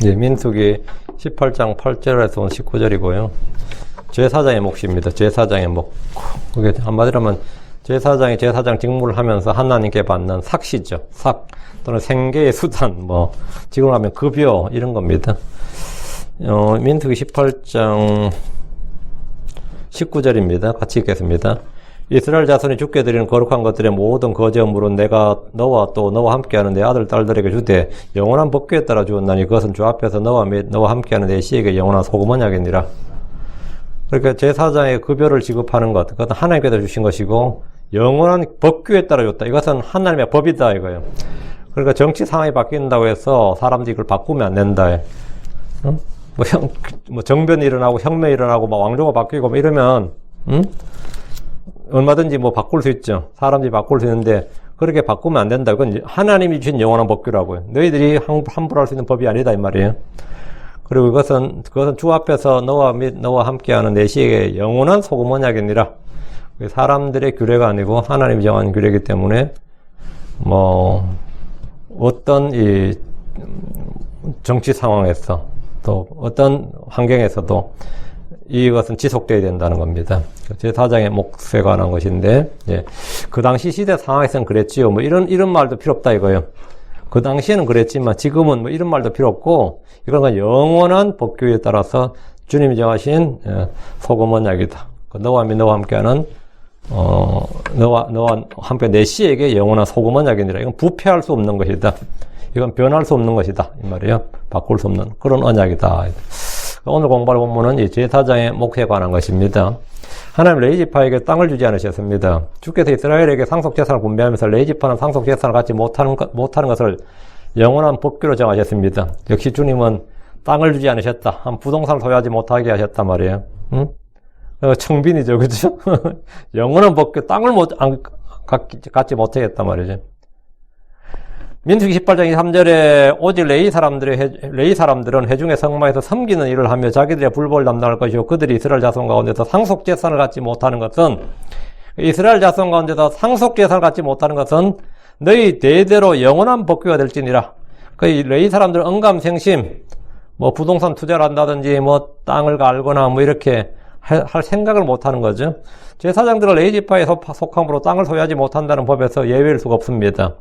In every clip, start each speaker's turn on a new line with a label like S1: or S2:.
S1: 예, 민수기 18장 8절에서 온 19절이고요. 제사장의 몫입니다. 제사장의 몫. 그게 한마디로 하면 제사장이 제사장 직무를 하면서 하나님께 받는 삭시죠. 삭 또는 생계의 수단, 지금으로 하면 급여 이런 겁니다. 민수기 18장 19절입니다. 같이 읽겠습니다. 이스라엘 자손이 주께 드리는 거룩한 것들의 모든 거제물은 내가 너와 또 너와 함께하는 내 아들 딸들에게 주되 영원한 법궤에 따라 주었나니 그것은 주 앞에서 너와 및 너와 함께하는 내 씨에게 영원한 소금 언약이니라. 그러니까 제사장의 급여를 지급하는 것, 그것은 하나님께서 주신 것이고 영원한 법궤에 따라 줬다. 이것은 하나님의 법이다 이거예요. 그러니까 정치 상황이 바뀐다고 해서 사람들이 이걸 바꾸면 안 된다. 정변이 일어나고 혁명이 일어나고 왕조가 바뀌고 이러면 얼마든지 바꿀 수 있죠. 사람들이 바꿀 수 있는데 그렇게 바꾸면 안 된다. 그건 하나님이 주신 영원한 법규라고요. 너희들이 함부로 할 수 있는 법이 아니다 이 말이에요. 그리고 그것은 주 앞에서 너와 및 너와 함께하는 내 씨에게 영원한 소금 언약이니라. 사람들의 규례가 아니고 하나님이 정한 규례이기 때문에 어떤 이 정치 상황에서 또 어떤 환경에서도 이것은 지속되어야 된다는 겁니다. 제사장의 몫에 관한 것인데, 그 당시 시대 상황에서는 그랬지요. 이런 말도 필요 없다 이거예요. 그 당시에는 그랬지만 지금은 이런 말도 필요 없고, 이건 영원한 법규에 따라서 주님이 정하신 소금 언약이다. 너와 너와 함께하는, 너와 함께 내 씨에게 영원한 소금 언약이니라. 이건 부패할 수 없는 것이다. 이건 변할 수 없는 것이다. 이 말이에요. 바꿀 수 없는 그런 언약이다. 오늘 공부할 본문은 이 제사장의 몫에 관한 것입니다. 하나님 레위지파에게 땅을 주지 않으셨습니다. 주께서 이스라엘에게 상속재산을 분배하면서 레위지파는 상속재산을 갖지 못하는 것을 영원한 법규로 정하셨습니다. 역시 주님은 땅을 주지 않으셨다. 한 부동산을 소유하지 못하게 하셨단 말이에요. 청빈이죠, 그죠? 영원한 법규, 땅을 갖지 못하겠단 말이죠. 민수기 18장 23절에 오직 레위 사람들은 회중의 성막에서 섬기는 일을 하며 자기들의 불법을 담당할 것이고 그들이 이스라엘 자손 가운데서 상속재산을 갖지 못하는 것은 너희 대대로 영원한 법규가 될지니라. 그 레위 사람들은 언감생심, 부동산 투자를 한다든지 땅을 갈거나 이렇게 할 생각을 못 하는 거죠. 제사장들은 레위지파에 속함으로 땅을 소유하지 못한다는 법에서 예외일 수가 없습니다.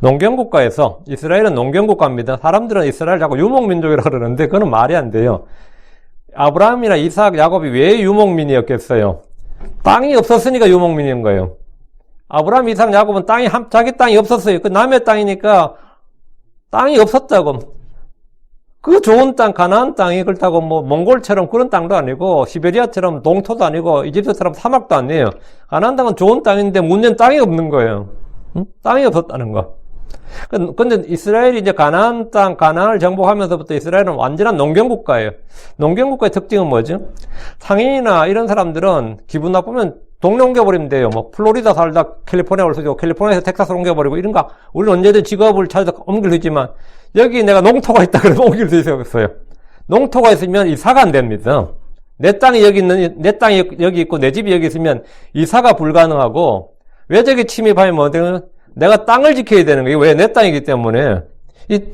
S1: 농경국가에서, 이스라엘은 농경국가입니다. 사람들은 이스라엘 자꾸 유목민족이라고 그러는데 그건 말이 안 돼요. 아브라함이나 이삭, 야곱이 왜 유목민이었겠어요? 땅이 없었으니까 유목민인 거예요. 아브라함, 이삭, 야곱은 자기 땅이 없었어요. 그 남의 땅이니까 땅이 없었다고. 그 좋은 땅, 가나안 땅이 그렇다고 몽골처럼 그런 땅도 아니고 시베리아처럼 동토도 아니고 이집트처럼 사막도 아니에요. 가나안 땅은 좋은 땅인데 문제는 땅이 없는 거예요. 땅이 없었다는 거. 근데 이스라엘이 이제 가나안 땅, 가나안을 정복하면서부터 이스라엘은 완전한 농경국가예요. 농경국가의 특징은 뭐죠? 상인이나 이런 사람들은 기분 나쁘면 동네 옮겨버리면 돼요. 플로리다 살다 캘리포니아 올 수 있고, 캘리포니아에서 텍사스로 옮겨버리고, 이런 거, 우리는 언제든 직업을 찾아서 옮길 수 있지만, 여기 내가 농토가 있다 그러면 옮길 수 있어요. 농토가 있으면 이사가 안 됩니다. 내 땅이 여기 있고, 내 집이 여기 있으면 이사가 불가능하고, 외적인 침입하면 내가 땅을 지켜야 되는 거예요. 왜? 내 땅이기 때문에. 이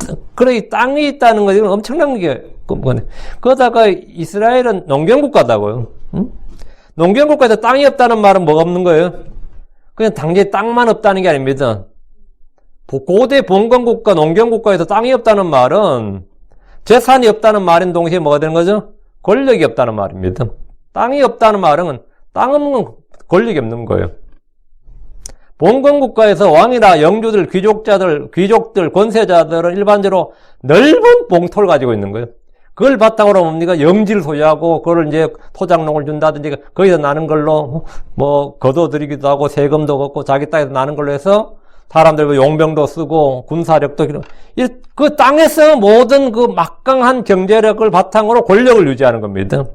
S1: 땅이 있다는 거, 이건 엄청난 게, 그러다가 이스라엘은 농경국가다고요. 농경국가에서 땅이 없다는 말은 뭐가 없는 거예요? 그냥 당연히 땅만 없다는 게 아닙니다. 고대 봉건국가, 농경국가에서 땅이 없다는 말은 재산이 없다는 말인 동시에 뭐가 되는 거죠? 권력이 없다는 말입니다. 땅이 없다는 말은 땅 없는 권력이 없는 거예요. 봉건국가에서 왕이나 영주들, 귀족들, 권세자들은 일반적으로 넓은 봉토를 가지고 있는 거예요. 그걸 바탕으로 뭡니까? 영지를 소유하고, 그걸 이제 토장농을 준다든지, 거기서 나는 걸로, 거둬들이기도 하고, 세금도 걷고, 자기 땅에서 나는 걸로 해서, 사람들 용병도 쓰고, 군사력도, 그 땅에서 모든 그 막강한 경제력을 바탕으로 권력을 유지하는 겁니다.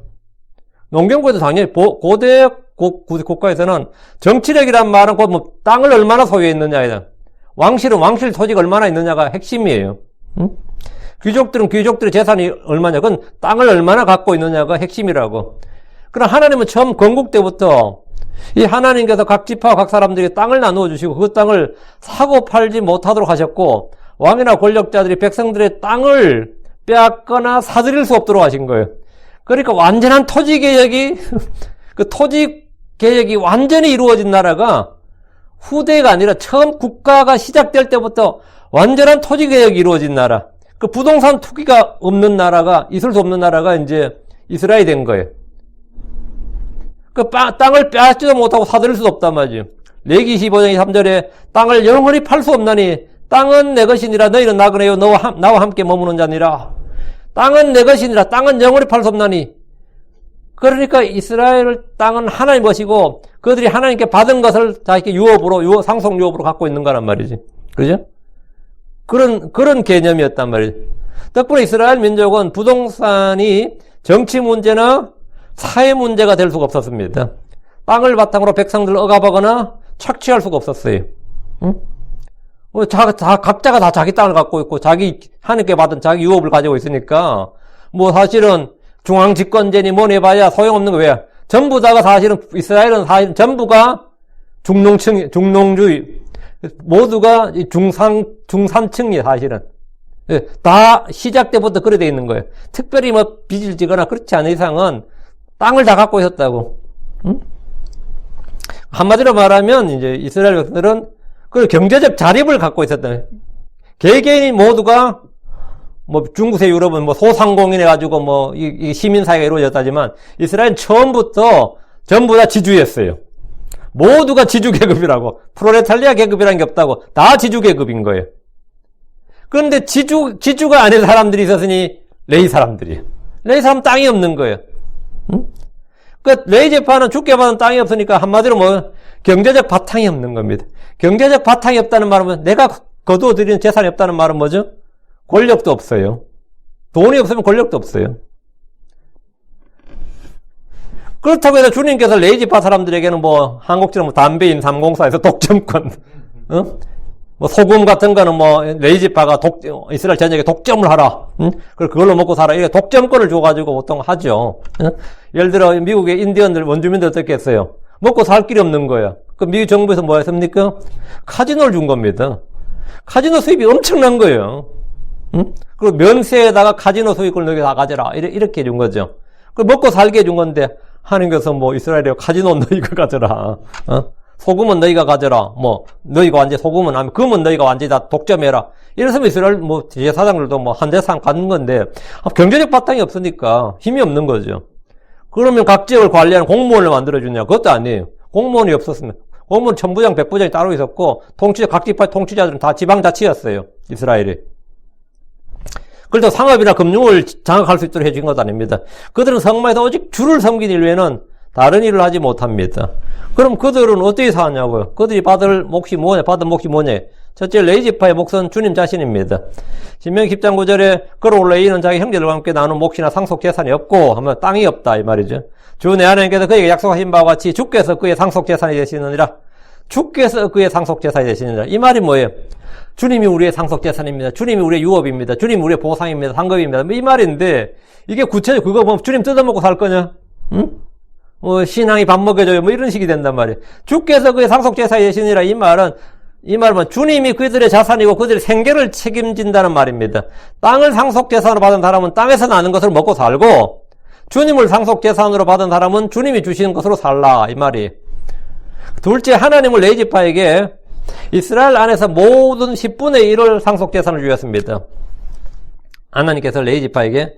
S1: 농경국에도 당연히, 고대 국가에서는 정치력이란 말은 곧 땅을 얼마나 소유했느냐에 왕실 토지가 얼마나 있느냐가 핵심이에요. 귀족들은 귀족들의 재산이 얼마냐, 그건 땅을 얼마나 갖고 있느냐가 핵심이라고. 그럼 하나님은 처음 건국 때부터 이 하나님께서 각 지파와 각 사람들에게 땅을 나누어 주시고 그 땅을 사고 팔지 못하도록 하셨고, 왕이나 권력자들이 백성들의 땅을 빼앗거나 사들일 수 없도록 하신 거예요. 그러니까 완전한 토지개혁이 그 토지개혁이 완전히 이루어진 나라가 후대가 아니라 처음 국가가 시작될 때부터 완전한 토지개혁이 이루어진 나라, 그 부동산 투기가 없는 나라가, 있을 수 없는 나라가 이제 이스라엘이 된 거예요. 그 땅을 빼앗지도 못하고 사들일 수도 없단 말이에요. 레기 25장 3절에 땅을 영원히 팔 수 없나니 땅은 내 것이니라 너희는 나그네요 나와 함께 머무는 자니라. 땅은 내 것이니라. 땅은 영원히 팔 수 없나니. 그러니까 이스라엘 땅은 하나님 것이고 그들이 하나님께 받은 것을 다 이렇게 상속 유업으로 갖고 있는 거란 말이지. 그죠? 그런 개념이었단 말이지. 덕분에 이스라엘 민족은 부동산이 정치 문제나 사회 문제가 될 수가 없었습니다. 땅을 바탕으로 백성들을 억압하거나 착취할 수가 없었어요. 응? 각자가 다 자기 땅을 갖고 있고 자기 하나님께 받은 자기 유업을 가지고 있으니까 뭐 사실은 중앙 집권제니 뭐니 해봐야 소용없는 거예요. 전부 다가 사실은 이스라엘은 사실 전부가 중농주의 모두가 중산층이에요. 사실은 다 시작 때부터 그래 돼 있는 거예요. 특별히 뭐 빚을 지거나 그렇지 않은 이상은 땅을 다 갖고 있었다고. 응? 한마디로 말하면 이제 이스라엘 백성들은 그 경제적 자립을 갖고 있었다. 개개인이 모두가 뭐 중국의 유럽은 뭐 소상공인 해가지고 뭐 이 시민사회가 이루어졌다지만 이스라엘은 처음부터 전부 다 지주였어요. 모두가 지주계급이라고. 프로레탈리아 계급이라는 게 없다고. 다 지주계급인 거예요. 그런데 지주가 아닌 사람들이 있었으니 레위 사람들이에요. 레위 사람 땅이 없는 거예요. 응? 그 레위 지파는 주께 받은 땅이 없으니까 한마디로 뭐 경제적 바탕이 없는 겁니다. 경제적 바탕이 없다는 말은 내가 거두어들이는 재산이 없다는 말은 뭐죠? 권력도 없어요. 돈이 없으면 권력도 없어요. 그렇다고 해서 주님께서 레위 지파 사람들에게는 뭐 한국처럼 뭐 담배인 304에서 독점권, 뭐 소금 같은 거는 뭐 레위 지파가 이스라엘 전역에 독점을 하라. 그걸로 먹고 살아. 이게 독점권을 줘가지고 보통 하죠. 예를 들어 미국의 인디언들 원주민들 어떻게 했어요? 먹고 살 길이 없는 거예요. 그 미국 정부에서 뭐 했습니까? 카지노를 준 겁니다. 카지노 수입이 엄청난 거예요. 그리고 면세에다가 카지노 수익을 너희 다 가져라. 이렇게 준 거죠. 그 먹고 살게 해준 건데 하나님께서 뭐 이스라엘에 카지노 너희가 가져라. 소금은 너희가 가져라. 뭐 너희가 완전 소금은 아니면 금은 너희가 완전히 다 독점해라. 이래서 이스라엘 뭐 제사장들도 뭐 한 대상 갖는 건데 경제적 바탕이 없으니까 힘이 없는 거죠. 그러면 각 지역을 관리하는 공무원을 만들어주냐? 그것도 아니에요. 공무원이 없었으면 공무원 천부장, 백부장이 따로 있었고 각 지파 통치자들은 다 지방자치였어요. 이스라엘이. 그래도 상업이나 금융을 장악할 수 있도록 해준 것도 아닙니다. 그들은 성막에서 오직 주를 섬기는 일 외에는 다른 일을 하지 못합니다. 그럼 그들은 어떻게 사냐고요? 그들이 받은 몫이 뭐냐? 첫째, 레위 지파의 몫은 주님 자신입니다. 신명기 10장 9절에 그러므로 레위는 자기 형제들과 함께 나눈 몫이나 상속 재산이 없고 하면 땅이 없다 이 말이죠. 주 내 하나님께서 그에게 약속하신 바와 같이 주께서 그의 상속 재산이 되시느니라. 주께서 그의 상속 재산이 되시느니라. 이 말이 뭐예요? 주님이 우리의 상속 재산입니다. 주님이 우리의 유업입니다. 주님이 우리의 보상입니다. 상급입니다. 이 말인데 이게 구체적으로 그거 뭐 주님 뜯어먹고 살 거냐? 응? 뭐 신앙이 밥 먹여줘요. 뭐 이런 식이 된단 말이에요. 주께서 그의 상속 재산이 되시느니라. 이 말은 주님이 그들의 자산이고 그들의 생계를 책임진다는 말입니다. 땅을 상속 재산으로 받은 사람은 땅에서 나는 것을 먹고 살고 주님을 상속 재산으로 받은 사람은 주님이 주시는 것으로 살라 이 말이. 둘째, 하나님은 레위 지파에게 이스라엘 안에서 모든 10분의 1을 상속 재산을 주셨습니다. 하나님께서 레위 지파에게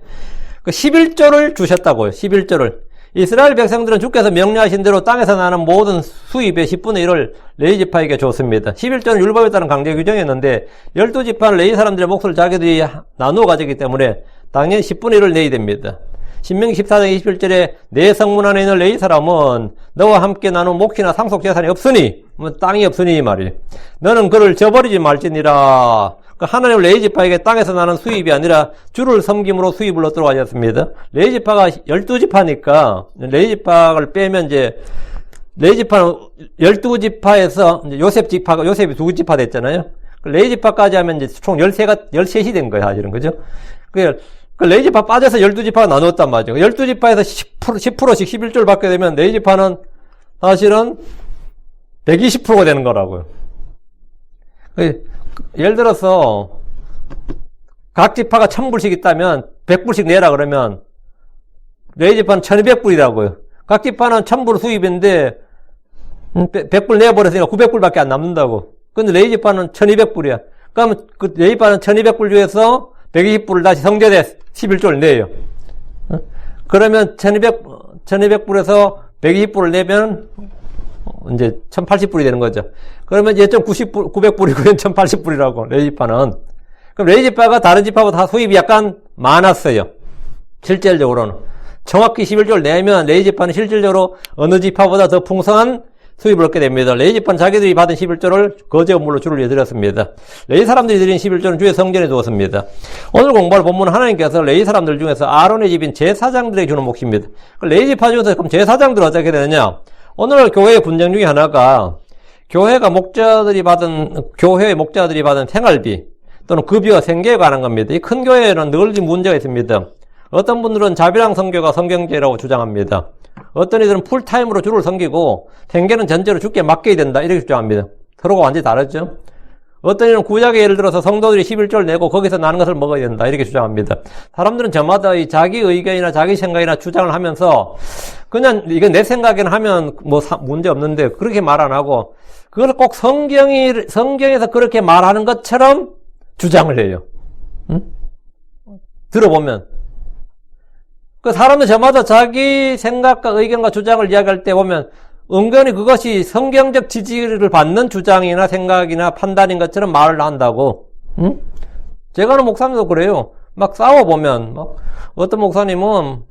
S1: 그 11조를 주셨다고요. 11조를. 이스라엘 백성들은 주께서 명령하신 대로 땅에서 나는 모든 수입의 10분의 1을 레위 지파에게 줬습니다. 11조는 율법에 따른 강제 규정이었는데 12지파는 레위 사람들의 몫을 자기들이 나누어 가지기 때문에 당연히 10분의 1을 내야 됩니다. 신명기 14장 21절에 내 성문 안에 있는 레위 사람은 너와 함께 나눈 몫이나 상속 재산이 없으니 땅이 없으니 이 말이에요. 너는 그를 저버리지 말지니라. 하나님은 레위 지파에게 땅에서 나는 수입이 아니라 주를 섬김으로 수입을 얻도록 하셨습니다. 레위 지파가 12지파니까 레위 지파를 빼면 이제 레위 지파는 12지파에서 요셉이 2지파 됐잖아요. 레위 지파까지 하면 이제 총 13이 된 거예요, 사실은. 그죠? 그 레위 지파 빠져서 12지파가 나누었단 말이죠. 12지파에서 10%씩 11조를 받게 되면 레위 지파는 사실은 120%가 되는 거라고요. 예를 들어서 각 지파가 1000불씩 있다면 100불씩 내라 그러면 레이 지파는 1200불이라고요. 각 지파는 1000불 수입인데 100불 내버렸으니까 900불밖에 안 남는다고. 근데 레이 지파는 1200불이야. 그러면 그 레이 지파는 1200불 중에서 120불을 다시 성전에 11조를 내요. 그러면 1200불에서 120불을 내면 이제 1080불이 되는 거죠. 그러면 이제 900불이고 1080불이라고 레이 지파는. 그럼 레이 지파가 다른 지파보다 수입이 약간 많았어요. 실질적으로는. 정확히 11조를 내면 레이 지파는 실질적으로 어느 지파보다 더 풍성한 수입을 얻게 됩니다. 레이 지파는 자기들이 받은 11조를 거제 업물로 주를 내드렸습니다. 레이 사람들이 드린 11조는 주의 성전에 두었습니다. 오늘 공부할 본문은 하나님께서 레이 사람들 중에서 아론의 집인 제사장들에게 주는 몫입니다. 레이 지파 중에서 그럼 제사장들은 어떻게 되느냐? 오늘 교회의 분쟁 중에 하나가 교회의 목자들이 받은 생활비 또는 급여 생계에 관한 겁니다. 이 큰 교회에는 늘 문제가 있습니다. 어떤 분들은 자비랑 선교가 성경제라고 주장합니다. 어떤 이들은 풀타임으로 주를 섬기고 생계는 전제로 주께 맡겨야 된다 이렇게 주장합니다. 서로가 완전히 다르죠. 어떤 이들은 구약에 예를 들어서 성도들이 11조를 내고 거기서 나는 것을 먹어야 된다 이렇게 주장합니다. 사람들은 저마다 이 자기 의견이나 자기 생각이나 주장을 하면서 그냥 이건 내 생각에는 하면 뭐 문제 없는데 그렇게 말 안 하고 그걸 꼭 성경에서 그렇게 말하는 것처럼 주장을 해요. 응? 들어보면 그 사람들 저마다 자기 생각과 의견과 주장을 이야기할 때 보면 은근히 그것이 성경적 지지를 받는 주장이나 생각이나 판단인 것처럼 말을 한다고. 응? 제가 아는 목사님도 그래요. 막 싸워보면 막 어떤 목사님은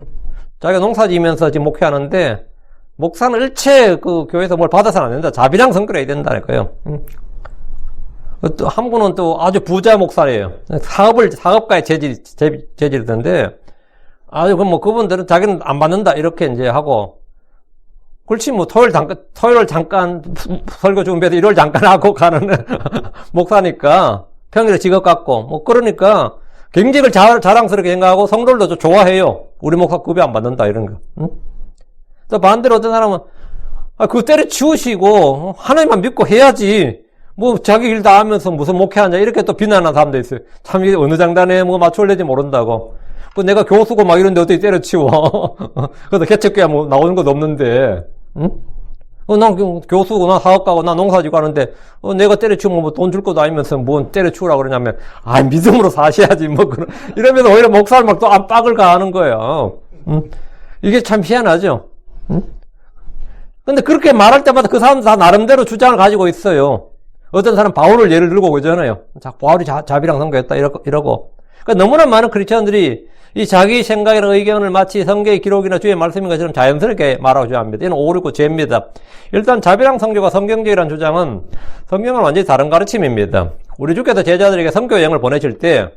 S1: 자기가 농사 지면서 지금 목회하는데 목사는 일체 그 교회에서 뭘 받아서는 안 된다. 자비랑 선교를 해야 된다니까요. 응? 또 한 분은 또 아주 부자 목사예요. 사업가의 재질이던데 아주 그분들은 자기는 안 받는다 이렇게 이제 하고 그렇지 뭐 토요일 잠깐 설교 준비해서 일요일 잠깐 하고 가는 목사니까 평일에 직업 갖고 뭐 그러니까 굉장히 자랑스럽게 생각하고 성도들도 좋아해요. 우리 목사 급여 안 받는다 이런 거. 응? 또 반대로 어떤 사람은 그거 때려치우시고 하나님만 믿고 해야지 뭐 자기 일 다 하면서 무슨 목회하냐 이렇게 또 비난하는 사람도 있어요. 참 이게 어느 장단에 뭐 맞춰올는지 모른다고. 그 내가 교수고 막 이런데 어떻게 때려치워. 그래서 개척교회 뭐 나오는 것도 없는데 응? 난 교수고 나 사업가고 나 농사지고 하는데 내가 때려치우면 뭐 돈 줄 것도 아니면서 뭐 때려치우라 그러냐면 믿음으로 사셔야지 뭐 이러면서 오히려 목사를 막 또 안팎을 가하는 거예요. 응? 이게 참 희한하죠. 응? 근데 그렇게 말할 때마다 그 사람들 다 나름대로 주장을 가지고 있어요. 어떤 사람 바울을 예를 들고 그러잖아요. 바울이 자비랑 선교했다 이러고. 그러니까 너무나 많은 크리스천들이 이 자기 생각이나 의견을 마치 성경의 기록이나 주의 말씀인 것처럼 자연스럽게 말하고 주장합니다. 이는 오류고 죄입니다. 일단 자비랑 선교가 성경적이라는 주장은 성경은 완전히 다른 가르침입니다. 우리 주께서 제자들에게 선교 여행을 보내실 때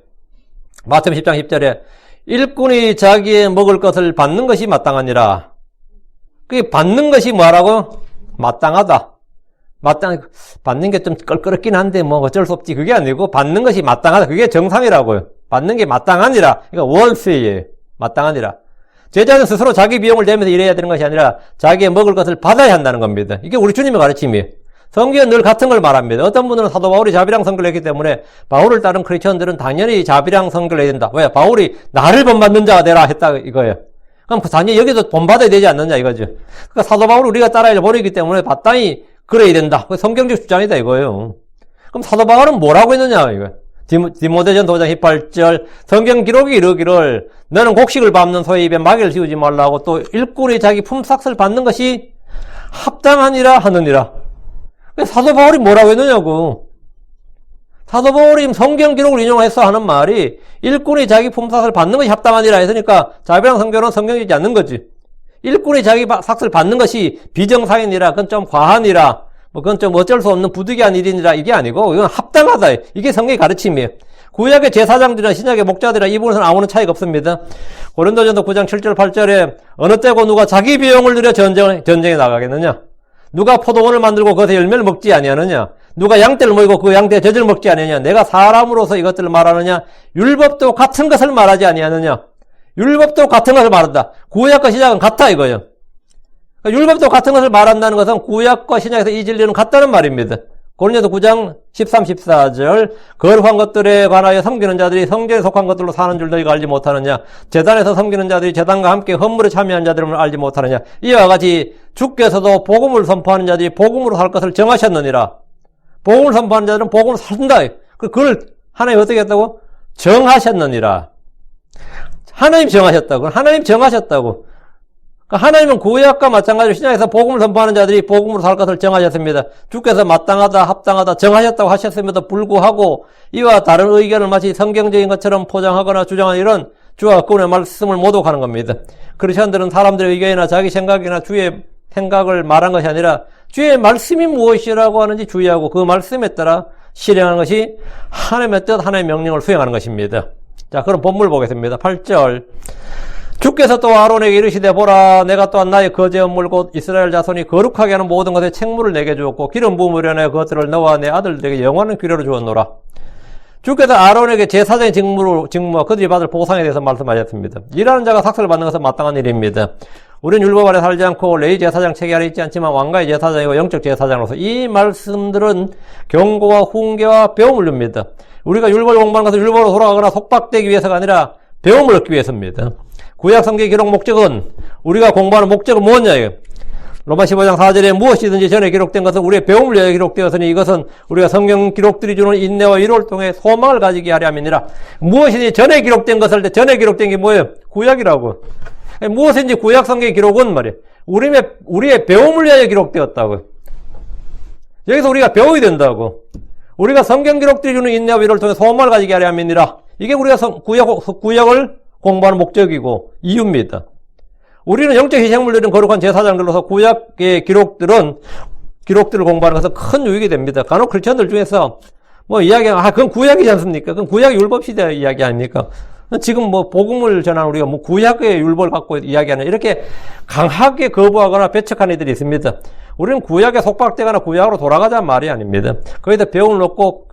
S1: 마태복음 10장 10절에 일꾼이 자기의 먹을 것을 받는 것이 마땅하니라. 그게 받는 것이 뭐라고? 마땅하다. 받는 게 좀 껄끄럽긴 한데 뭐 어쩔 수 없지. 그게 아니고 받는 것이 마땅하다. 그게 정상이라고요. 받는 게 마땅하니라. 그러니까 월세에 마땅하니라. 제자는 스스로 자기 비용을 내면서 일해야 되는 것이 아니라 자기의 먹을 것을 받아야 한다는 겁니다. 이게 우리 주님의 가르침이에요. 성경은 늘 같은 걸 말합니다. 어떤 분들은 사도 바울이 자비랑 선교를 했기 때문에 바울을 따른 크리스천들은 당연히 자비랑 선교를 해야 된다. 왜? 바울이 나를 본받는 자가 되라 했다 이거예요. 그럼 당연히 여기도 본받아야 되지 않느냐 이거죠. 그러니까 사도 바울을 우리가 따라야 버리기 때문에 마땅히 그래야 된다. 성경적 주장이다 이거예요. 그럼 사도 바울은 뭐라고 했느냐 이거. 디모데전 5장 18절 성경 기록이 이르기를 너는 곡식을 밟는 소의 입에 마개를 씌우지 말라고 또 일꾼이 자기 품삯을 받는 것이 합당하니라 하느니라. 사도 바울이 뭐라고 했느냐고. 사도 바울이 성경 기록을 인용해서 하는 말이 일꾼이 자기 품삯을 받는 것이 합당하니라 했으니까 자비랑 선교는 성경이지 않는 거지. 일꾼이 자기 삭을 받는 것이 비정상이니라, 그건 좀 과하니라, 뭐 그건 좀 어쩔 수 없는 부득이한 일이니라 이게 아니고 이건 합당하다. 이게 성경의 가르침이에요. 구약의 제사장들이나 신약의 목자들이나 이 부분에서는 아무런 차이가 없습니다. 고린도전서 9장 7절 8절에 어느 때고 누가 자기 비용을 들여 전쟁에 나가겠느냐? 누가 포도원을 만들고 그것의 열매를 먹지 아니하느냐? 누가 양떼를 모이고 그 양떼의 젖을 먹지 아니하느냐? 내가 사람으로서 이것들을 말하느냐? 율법도 같은 것을 말하지 아니하느냐? 율법도 같은 것을 말한다. 구약과 신약은 같아 이거예요. 율법도 같은 것을 말한다는 것은 구약과 신약에서 이 진리는 같다는 말입니다. 고린도서 9장 13, 14절 거룩한 것들에 관하여 섬기는 자들이 성전에 속한 것들로 사는 줄 너희가 알지 못하느냐. 제단에서 섬기는 자들이 제단과 함께 헌물에 참여한 자들을 알지 못하느냐. 이와 같이 주께서도 복음을 선포하는 자들이 복음으로 살 것을 정하셨느니라. 복음을 선포하는 자들은 복음으로 산다. 그걸 하나님 어떻게 했다고? 정하셨느니라. 하나님 정하셨다고. 하나님 정하셨다고. 하나님은 구약과 마찬가지로 신약에서 복음을 선포하는 자들이 복음으로 살 것을 정하셨습니다. 주께서 마땅하다, 합당하다, 정하셨다고 하셨음에도 불구하고 이와 다른 의견을 마치 성경적인 것처럼 포장하거나 주장하는 이런 주와 그분의 말씀을 모독하는 겁니다. 크리스천들은 사람들의 의견이나 자기 생각이나 주의 생각을 말한 것이 아니라 주의 말씀이 무엇이라고 하는지 주의하고 그 말씀에 따라 실행하는 것이 하나님의 뜻, 하나님의 명령을 수행하는 것입니다. 자, 그럼 본문 보겠습니다. 8절. 주께서 또 아론에게 이르시되 보라 내가 또한 나의 거제 헌물 곧 이스라엘 자손이 거룩하게 하는 모든 것에 책무를 내게 주었고 기름 부음으로 내 그것들을 너와 내 아들들에게 영원한 규례로 주었노라. 주께서 아론에게 제사장의 직무와 그들이 받을 보상에 대해서 말씀하셨습니다. 일하는 자가 삭슬을 받는 것은 마땅한 일입니다. 우리는 율법 아래 살지 않고 레위 제사장 체계 아래 있지 않지만 왕가의 제사장이고 영적 제사장으로서 이 말씀들은 경고와 훈계와 배움을 줍니다. 우리가 율법을 공부하는 것은 율법으로 돌아가거나 속박되기 위해서가 아니라 배움을 얻기 위해서입니다. 구약 성경 기록 목적은 우리가 공부하는 목적은 뭐냐예요. 로마 15장 4절에 무엇이든지 전에 기록된 것은 우리의 배움을 위하여 기록되었으니 이것은 우리가 성경 기록들이 주는 인내와 위로를 통해 소망을 가지게 하려 함이니라. 무엇이든지 전에 기록된 것을 때 전에 기록된 게 뭐예요? 구약이라고. 무엇인지 구약 성경 기록은 말이에요. 우리의 배움을 위하여 기록되었다고. 여기서 우리가 배워야 된다고. 우리가 성경 기록들이 주는 인내와 위로를 통해 소망을 가지게 하려 함이니라. 이게 우리가 구약을 공부하는 목적이고 이유입니다. 우리는 영적 희생물들은 거룩한 제사장들로서 구약의 기록들을 공부하는 것은 큰 유익이 됩니다. 간혹 크리스천들 중에서 그건 구약이지 않습니까? 그건 구약 율법 시대 이야기 아닙니까? 지금 복음을 전하는 우리가 구약의 율법을 갖고 이야기하는 이렇게 강하게 거부하거나 배척하는 이들이 있습니다. 우리는 구약에 속박되거나 구약으로 돌아가자는 말이 아닙니다. 거기다 배움을 얻고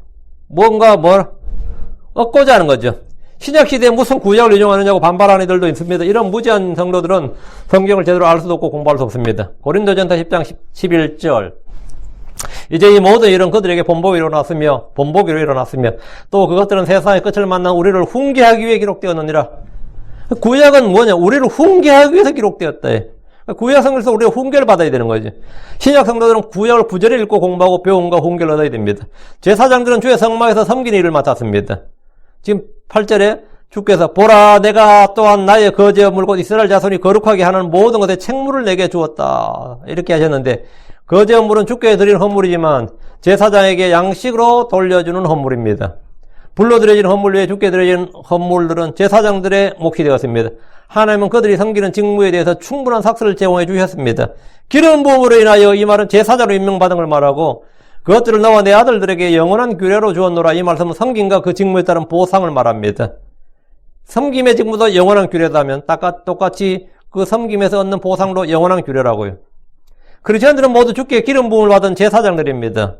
S1: 얻고자 하는 거죠. 신약시대에 무슨 구약을 인용하느냐고 반발하는 이들도 있습니다. 이런 무지한 성도들은 성경을 제대로 알 수도 없고 공부할 수 없습니다. 고린도전서 10장 11절. 이제 이 모든 일은 그들에게 본보기로 일어났으며 또 그것들은 세상의 끝을 만난 우리를 훈계하기 위해 기록되었느니라. 구약은 뭐냐? 우리를 훈계하기 위해서 기록되었다. 구약 성경에서 우리가 훈계를 받아야 되는 거지. 신약 성도들은 구약을 부지런히 읽고 공부하고 배움과 훈계를 얻어야 됩니다. 제사장들은 주의 성막에서 섬기는 일을 맡았습니다. 지금 8절에 주께서 보라 내가 또한 나의 거제 헌물 곧 이스라엘 자손이 거룩하게 하는 모든 것에 책무를 내게 주었다. 이렇게 하셨는데 거제 헌물은 주께 드리는 헌물이지만 제사장에게 양식으로 돌려주는 헌물입니다. 불로 드려진 헌물 외에 주께 드려진 헌물들은 제사장들의 몫이 되었습니다. 하나님은 그들이 섬기는 직무에 대해서 충분한 삭슬을 제공해 주셨습니다. 기름 부음으로 인하여 이 말은 제사장으로 임명받은 걸 말하고 그것들을 너와 내 아들들에게 영원한 규례로 주었노라. 이 말씀은 섬김과 그 직무에 따른 보상을 말합니다. 섬김의 직무도 영원한 규례다면 똑같이 그 섬김에서 얻는 보상도 영원한 규례라고요. 크리스천들은 모두 주께 기름 부음을 받은 제사장들입니다.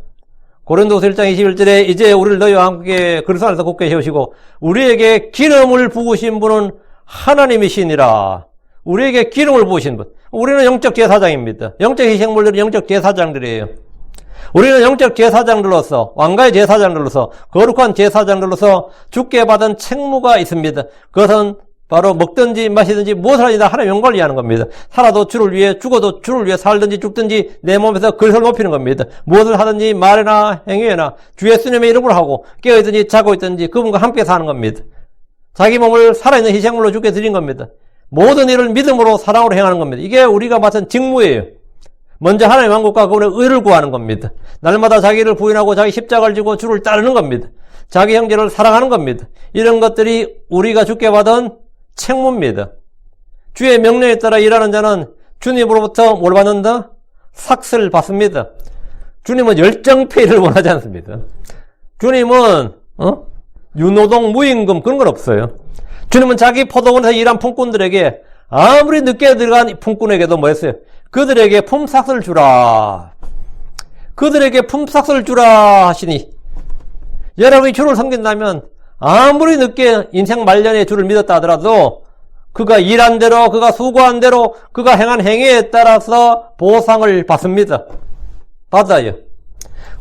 S1: 고린도서 1장 21절에 이제 우리를 너희와 함께 그리스도 안에서 굳게 세우시고 우리에게 기름을 부으신 분은 하나님이시니라. 우리에게 기름을 부으신 분. 우리는 영적 제사장입니다. 영적 희생물들은 영적 제사장들이에요. 우리는 영적 제사장들로서 왕가의 제사장들로서 거룩한 제사장들로서 주께 받은 책무가 있습니다. 그것은 바로 먹든지 마시든지 무엇을 하든지 다 하나님의 영광을 위하는 겁니다. 살아도 주를 위해 죽어도 주를 위해 살든지 죽든지 내 몸에서 그리스도를 높이는 겁니다. 무엇을 하든지 말이나 행위나 주 예수님의 이름으로 하고 깨어있든지 자고 있든지 그분과 함께 사는 겁니다. 자기 몸을 살아있는 희생물로 주께 드린 겁니다. 모든 일을 믿음으로 사랑으로 행하는 겁니다. 이게 우리가 맡은 직무예요. 먼저 하나님의 왕국과 그분의 의를 구하는 겁니다. 날마다 자기를 부인하고 자기 십자가를 지고 주를 따르는 겁니다. 자기 형제를 사랑하는 겁니다. 이런 것들이 우리가 주께 받은 책무입니다. 주의 명령에 따라 일하는 자는 주님으로부터 뭘 받는다? 삭슬을 받습니다. 주님은 열정페이를 원하지 않습니다. 주님은 유노동 무임금 그런 건 없어요. 주님은 자기 포도원에서 일한 품꾼들에게 아무리 늦게 들어간 품꾼에게도 뭐 했어요? 그들에게 품삯을 주라. 그들에게 품삯을 주라 하시니 여러분이 주를 섬긴다면 아무리 늦게 인생 말년에 주를 믿었다 하더라도 그가 일한 대로 그가 수고한 대로 그가 행한 행위에 따라서 보상을 받습니다. 받아요.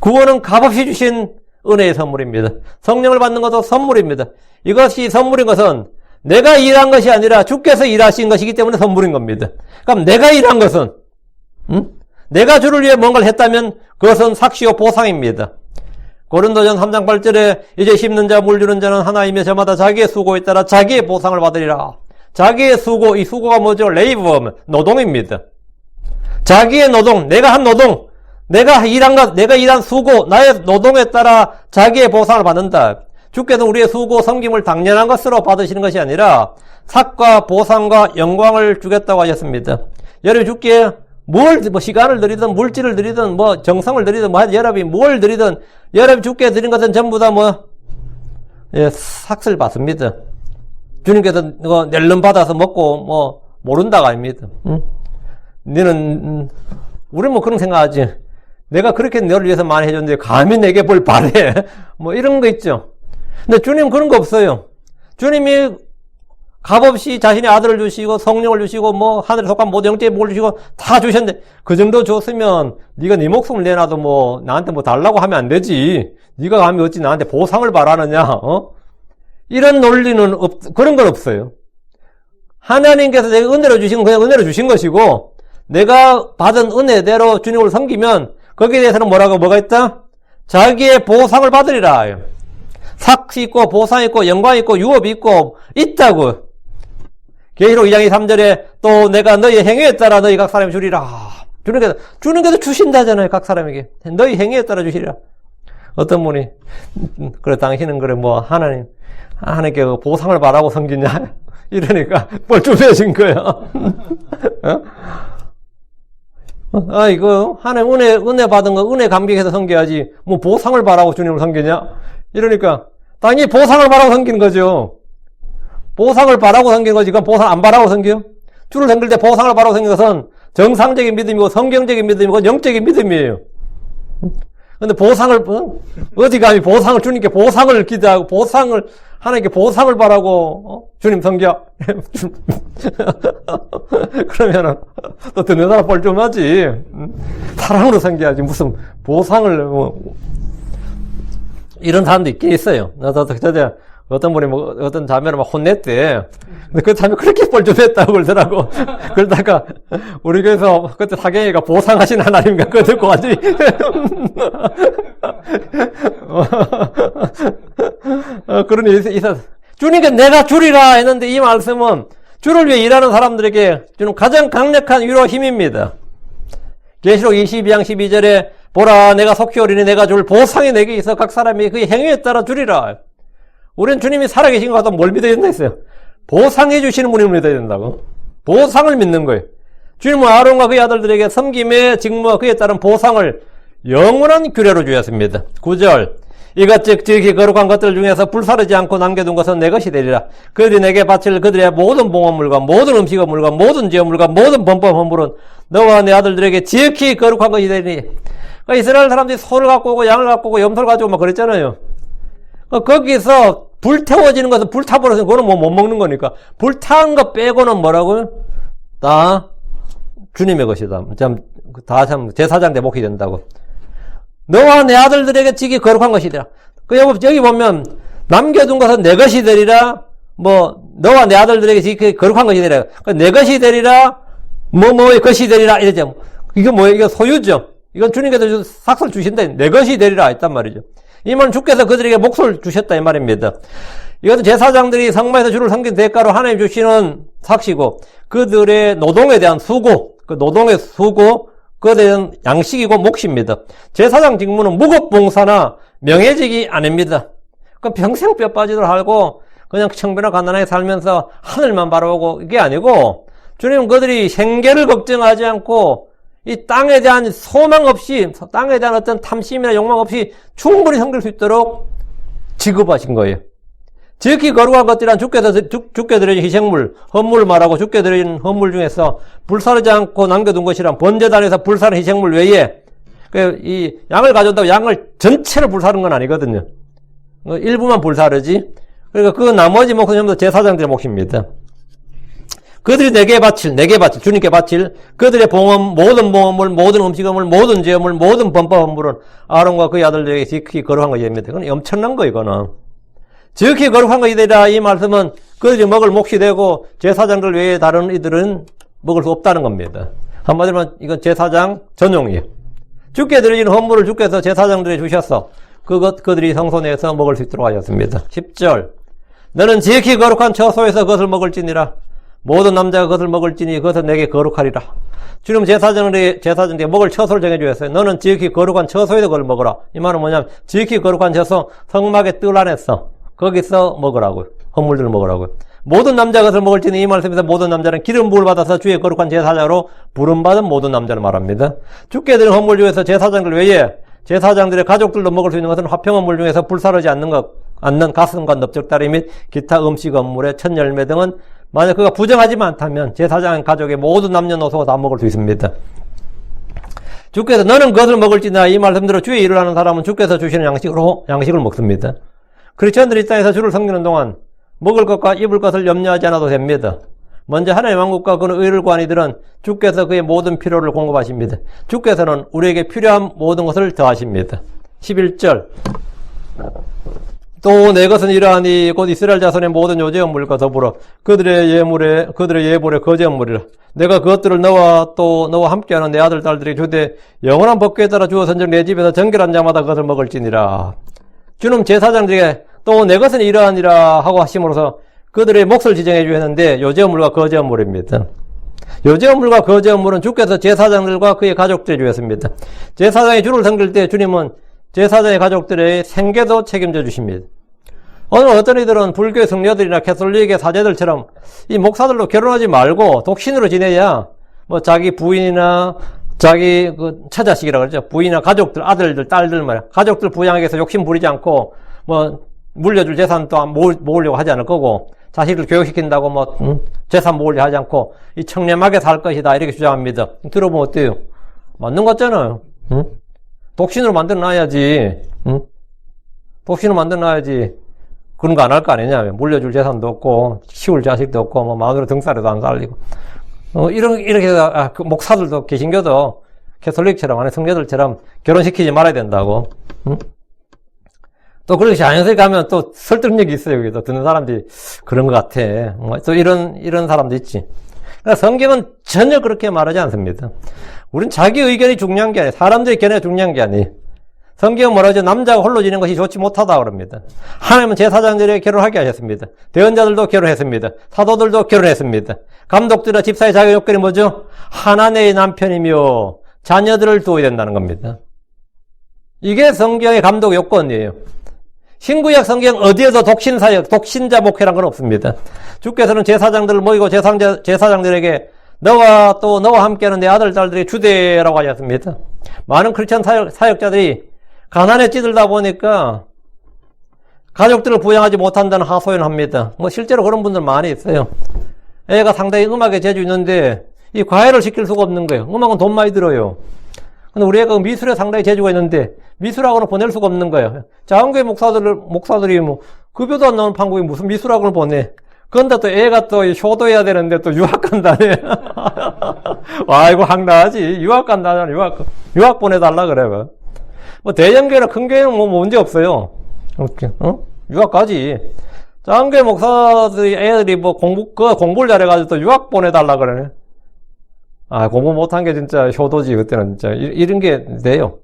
S1: 구원은 값없이 주신 은혜의 선물입니다. 성령을 받는 것도 선물입니다. 이것이 선물인 것은 내가 일한 것이 아니라 주께서 일하신 것이기 때문에 선물인 겁니다. 그럼 내가 일한 것은 내가 주를 위해 뭔가를 했다면 그것은 삭시요 보상입니다. 고린도전 3장 8절에 이제 심는 자 물 주는 자는 하나이며 저마다 자기의 수고에 따라 자기의 보상을 받으리라. 자기의 수고, 이 수고가 뭐죠? 레이버, 노동입니다. 자기의 노동, 내가 한 노동, 내가 일한 것, 내가 일한 수고, 나의 노동에 따라 자기의 보상을 받는다. 주께서 우리의 수고, 섬김을 당연한 것으로 받으시는 것이 아니라 삭과 보상과 영광을 주겠다고 하셨습니다. 여러분 주께 시간을 드리든 물질을 드리든 정성을 드리든 여러분이 뭘 드리든 여러분 주께 드린 것은 전부 다 삭을 받습니다. 주님께서 낼름 받아서 먹고 모른다가 아닙니다. 너는 우리 그런 생각하지. 내가 그렇게 너를 위해서 많이 해줬는데 감히 내게 뭘 바래. 이런 거 있죠. 근데 주님 그런 거 없어요. 주님이 값없이 자신의 아들을 주시고 성령을 주시고 하늘에 속한 모든 영적인 복을 주시고 다 주셨는데 그 정도 줬으면 네가 네 목숨을 내놔도 나한테 달라고 하면 안 되지. 네가 감히 어찌 나한테 보상을 바라느냐. 이런 논리는 그런 건 없어요. 하나님께서 내가 은혜로 주신 건 그냥 은혜로 주신 것이고 내가 받은 은혜대로 주님을 섬기면 거기에 대해서는 뭐가 있다? 자기의 보상을 받으리라. 삭이 있고 보상이 있고 영광이 있고 유업이 있고 있다고. 계시록 2장 3절에 또 내가 너희 행위에 따라 너희 각 사람이 주리라. 주님께서 주신다잖아요. 각 사람에게. 너희 행위에 따라 주시리라. 어떤 분이 그래 당신은 하나님께 보상을 바라고 섬기냐? 이러니까 뻘쭘해진 거야. 이거 하나님 은혜 받은 거 은혜 감격해서 섬겨야지 보상을 바라고 주님을 섬기냐? 이러니까 당연히 보상을 바라고 섬기는 거죠. 보상을 바라고 섬기는 거지. 그럼 보상 안 바라고 섬겨? 주를 섬길 때 보상을 바라고 섬기는 것은 정상적인 믿음이고 성경적인 믿음이고 영적인 믿음이에요. 근데 보상을 어디 감히 보상을 주님께 보상을 기대하고 하나님께 보상을 바라고 주님 섬겨. 그러면은 또 듣는 사람 뻘쭘하지. 사랑으로 섬겨야지 무슨 보상을 이런 사람도 있긴 있어요. 어떤 분이 어떤 자매를 혼냈대. 근데 그 자매 그렇게 뻘쭘했다고 그러더라고. 그러다가 우리 교회에서 그때 사경이가 보상하신 하나님인가 그거 듣고 완전히 그런 일이 있었어. 주님께 내가 주리라 했는데 이 말씀은 주를 위해 일하는 사람들에게 주는 가장 강력한 위로 힘입니다. 계시록 22장 12절에 보라 내가 속히 오리니 내가 줄 보상이 내게 있어 각 사람이 그의 행위에 따라 주리라. 우리는 주님이 살아계신 것 같다면 뭘 믿어야 된다 했어요? 보상해 주시는 분을 믿어야 된다고. 보상을 믿는 거예요. 주님은 아론과 그의 아들들에게 섬김의 직무와 그에 따른 보상을 영원한 규례로 주었습니다. 9절 이것 즉 지극히 거룩한 것들 중에서 불사르지 않고 남겨둔 것은 내 것이 되리라. 그들이 내게 바칠 그들의 모든 봉헌물과 모든 음식물과 모든 제물과 모든 범법 헌물은 너와 내 아들들에게 지극히 거룩한 것이 되리니. 그러니까 이스라엘 사람들이 소를 갖고 오고 양을 갖고 오고 염소를 가지고 그랬잖아요. 거기서 불태워지는 것은 불타버려서 그거는 못 먹는 거니까 불타는 거 빼고는 뭐라고요? 다 주님의 것이다. 다 제사장 대목이 된다고. 너와 내 아들들에게 지극히 거룩한 것이다. 여기 보면 남겨둔 것은 내 것이 되리라. 너와 내 아들들에게 지극히 거룩한 것이 되리라. 내 것이 되리라. 뭐의 것이 되리라. 이러죠. 이거 뭐예요? 이거 소유죠. 이건 주님께서 삭을 주신다. 내 것이 되리라 했단 말이죠. 이 말은 주께서 그들에게 몫을 주셨다 이 말입니다. 이것은 제사장들이 성막에서 주를 섬긴 대가로 하나님 주시는 삭시고 그들의 노동에 대한 수고, 그 노동의 수고, 그에 대한 양식이고 몫입니다. 제사장 직무는 무급봉사나 명예직이 아닙니다. 그럼 평생 뼈 빠지도록 하고 그냥 청변화 가난하게 살면서 하늘만 바라보고 이게 아니고 주님은 그들이 생계를 걱정하지 않고 이 땅에 대한 소망 없이 땅에 대한 어떤 탐심이나 욕망 없이 충분히 섬길 수 있도록 지급하신 거예요. 지극히 거룩한 것들이란 주께 드려진 희생물, 헌물을 말하고 주께 드려진 헌물 중에서 불사르지 않고 남겨둔 것이란 번제단에서 불사른 희생물 외에 이 양을 가져온다고 양을 전체를 불사른 건 아니거든요. 일부만 불사르지. 그러니까 그 나머지 몫은 전부 제사장들의 몫입니다. 그들이 내게 바칠, 주님께 바칠 그들의 봉헌, 모든 봉헌물, 모든 음식물, 모든 제물, 모든 범법물은 아론과 그의 아들들에게 지극히 거룩한 것입니다. 이건 엄청난 거, 이거는. 지극히 거룩한 것이되라. 이 말씀은 그들이 먹을 몫이 되고 제사장들 외에 다른 이들은 먹을 수 없다는 겁니다. 한마디로 이건 제사장 전용이에요. 주께 드려진 헌물을 주께서 제사장들에 주셔서 그들이 성소 내에서 먹을 수 있도록 하셨습니다. 10절. 너는 지극히 거룩한 처소에서 그것을 먹을지니라. 모든 남자가 그것을 먹을지니 그것은 내게 거룩하리라. 주님 제사장들에게 먹을 처소를 정해주셨어요. 너는 지극히 거룩한 처소에서 그걸 먹어라. 이 말은 뭐냐면 지극히 거룩한 처소, 성막의 뜰 안에서 거기서 먹으라고요. 헌물들을 먹으라고요. 모든 남자가 그것을 먹을지니 이 말씀에서 모든 남자는 기름 부을 받아서 주의 거룩한 제사장으로 부름받은 모든 남자를 말합니다. 주께 드린 헌물 중에서 제사장들 외에 제사장들의 가족들도 먹을 수 있는 것은 화평헌물 중에서 불사르지 않는 가슴과 넓적다리 및 기타 음식 헌물의 첫 열매 등은 만약 그가 부정하지만 않다면 제사장 가족의 모든 남녀노소가 다 먹을 수 있습니다. 주께서 너는 그것을 먹을지나 이 말씀대로 주의 일을 하는 사람은 주께서 주시는 양식을 먹습니다. 크리스천들이 이 땅에서 주를 섬기는 동안 먹을 것과 입을 것을 염려하지 않아도 됩니다. 먼저 하나님의 왕국과 그의 의를 구한 이들은 주께서 그의 모든 필요를 공급하십니다. 주께서는 우리에게 필요한 모든 것을 더하십니다. 11절. 또 내 것은 이러하니 곧 이스라엘 자손의 모든 요제헌물과 더불어 그들의 예물의 거제헌물이라. 내가 그것들을 너와 함께하는 내 아들 딸들이 주되 영원한 법궤에 따라 주어 선정 내 집에서 정결한 자마다 그것을 먹을지니라. 주는 제사장들에게 또 내 것은 이러하니라 하고 하심으로써 그들의 몫을 지정해 주셨는데 요제헌물과 거제헌물입니다. 요제헌물과 거제헌물은 주께서 제사장들과 그의 가족들에 주셨습니다. 제사장이 주를 섬길 때 주님은 제사장의 가족들의 생계도 책임져 주십니다. 오늘 어떤 이들은 불교의 성녀들이나 캐톨릭의 사제들처럼 이 목사들도 결혼하지 말고 독신으로 지내야 뭐 자기 부인이나 자기 그 처자식이라고 그러죠. 부인이나 가족들, 아들들, 딸들 말이야. 가족들 부양하기 위해서 욕심 부리지 않고 뭐 물려줄 재산도 모으려고 하지 않을 거고 자식들 교육시킨다고 재산 모으려고 하지 않고 이 청렴하게 살 것이다 이렇게 주장합니다. 들어보면 어때요? 맞는 것 같잖아요. 응? 독신으로 만들어놔야지. 응? 독신으로 만들어놔야지. 그런 거 안 할 거 아니냐. 물려줄 재산도 없고 키울 자식도 없고 뭐 마누라 등살에도 안 살리고 이렇게 해서 그 목사들도 개신교도 캐톨릭처럼 안에 성녀들처럼 결혼시키지 말아야 된다고. 응? 또 그렇게 자연스럽게 가면 또 설득력이 있어요. 여기도 듣는 사람들이 그런 것 같아. 또 이런 사람도 있지. 그러니까 성경은 전혀 그렇게 말하지 않습니다. 우린 자기 의견이 중요한 게 아니에요. 사람들의 견해가 중요한 게 아니에요. 성경은 뭐라 하죠? 남자가 홀로 지는 것이 좋지 못하다 그럽니다. 하나님은 제사장들에게 결혼하게 하셨습니다. 대언자들도 결혼했습니다. 사도들도 결혼했습니다. 감독들과 집사의 자격 요건이 뭐죠? 하나님의 남편이며 자녀들을 두어야 된다는 겁니다. 이게 성경의 감독 요건이에요. 신구약 성경 어디에도 독신사역, 독신자 목회란 건 없습니다. 주께서는 제사장들을 모이고 제사장들에게 너와 함께하는 내 아들, 딸들이 주대라고 하셨습니다. 많은 크리스천 사역자들이 가난에 찌들다 보니까 가족들을 부양하지 못한다는 하소연을 합니다. 실제로 그런 분들 많이 있어요. 애가 상당히 음악에 재주 있는데 이 과외를 시킬 수가 없는 거예요. 음악은 돈 많이 들어요. 근데 우리 애가 미술에 상당히 재주가 있는데 미술학원을 보낼 수가 없는 거예요. 자원교회 목사들이 급여도 안 나오는 판국이 무슨 미술학원을 보내. 그런데 또 애가 또 효도해야 되는데 또 유학 간다네. 와, 이거 황당하지. 유학 간다잖아, 유학 보내달라 그래. 대형교회나 큰 교회는 문제 없어요. 유학 가지. 자원교회 목사들이 애들이 공부를 잘해가지고 또 유학 보내달라 그러네. 공부 못한 게 진짜 효도지, 그때는 진짜. 이런 게 돼요.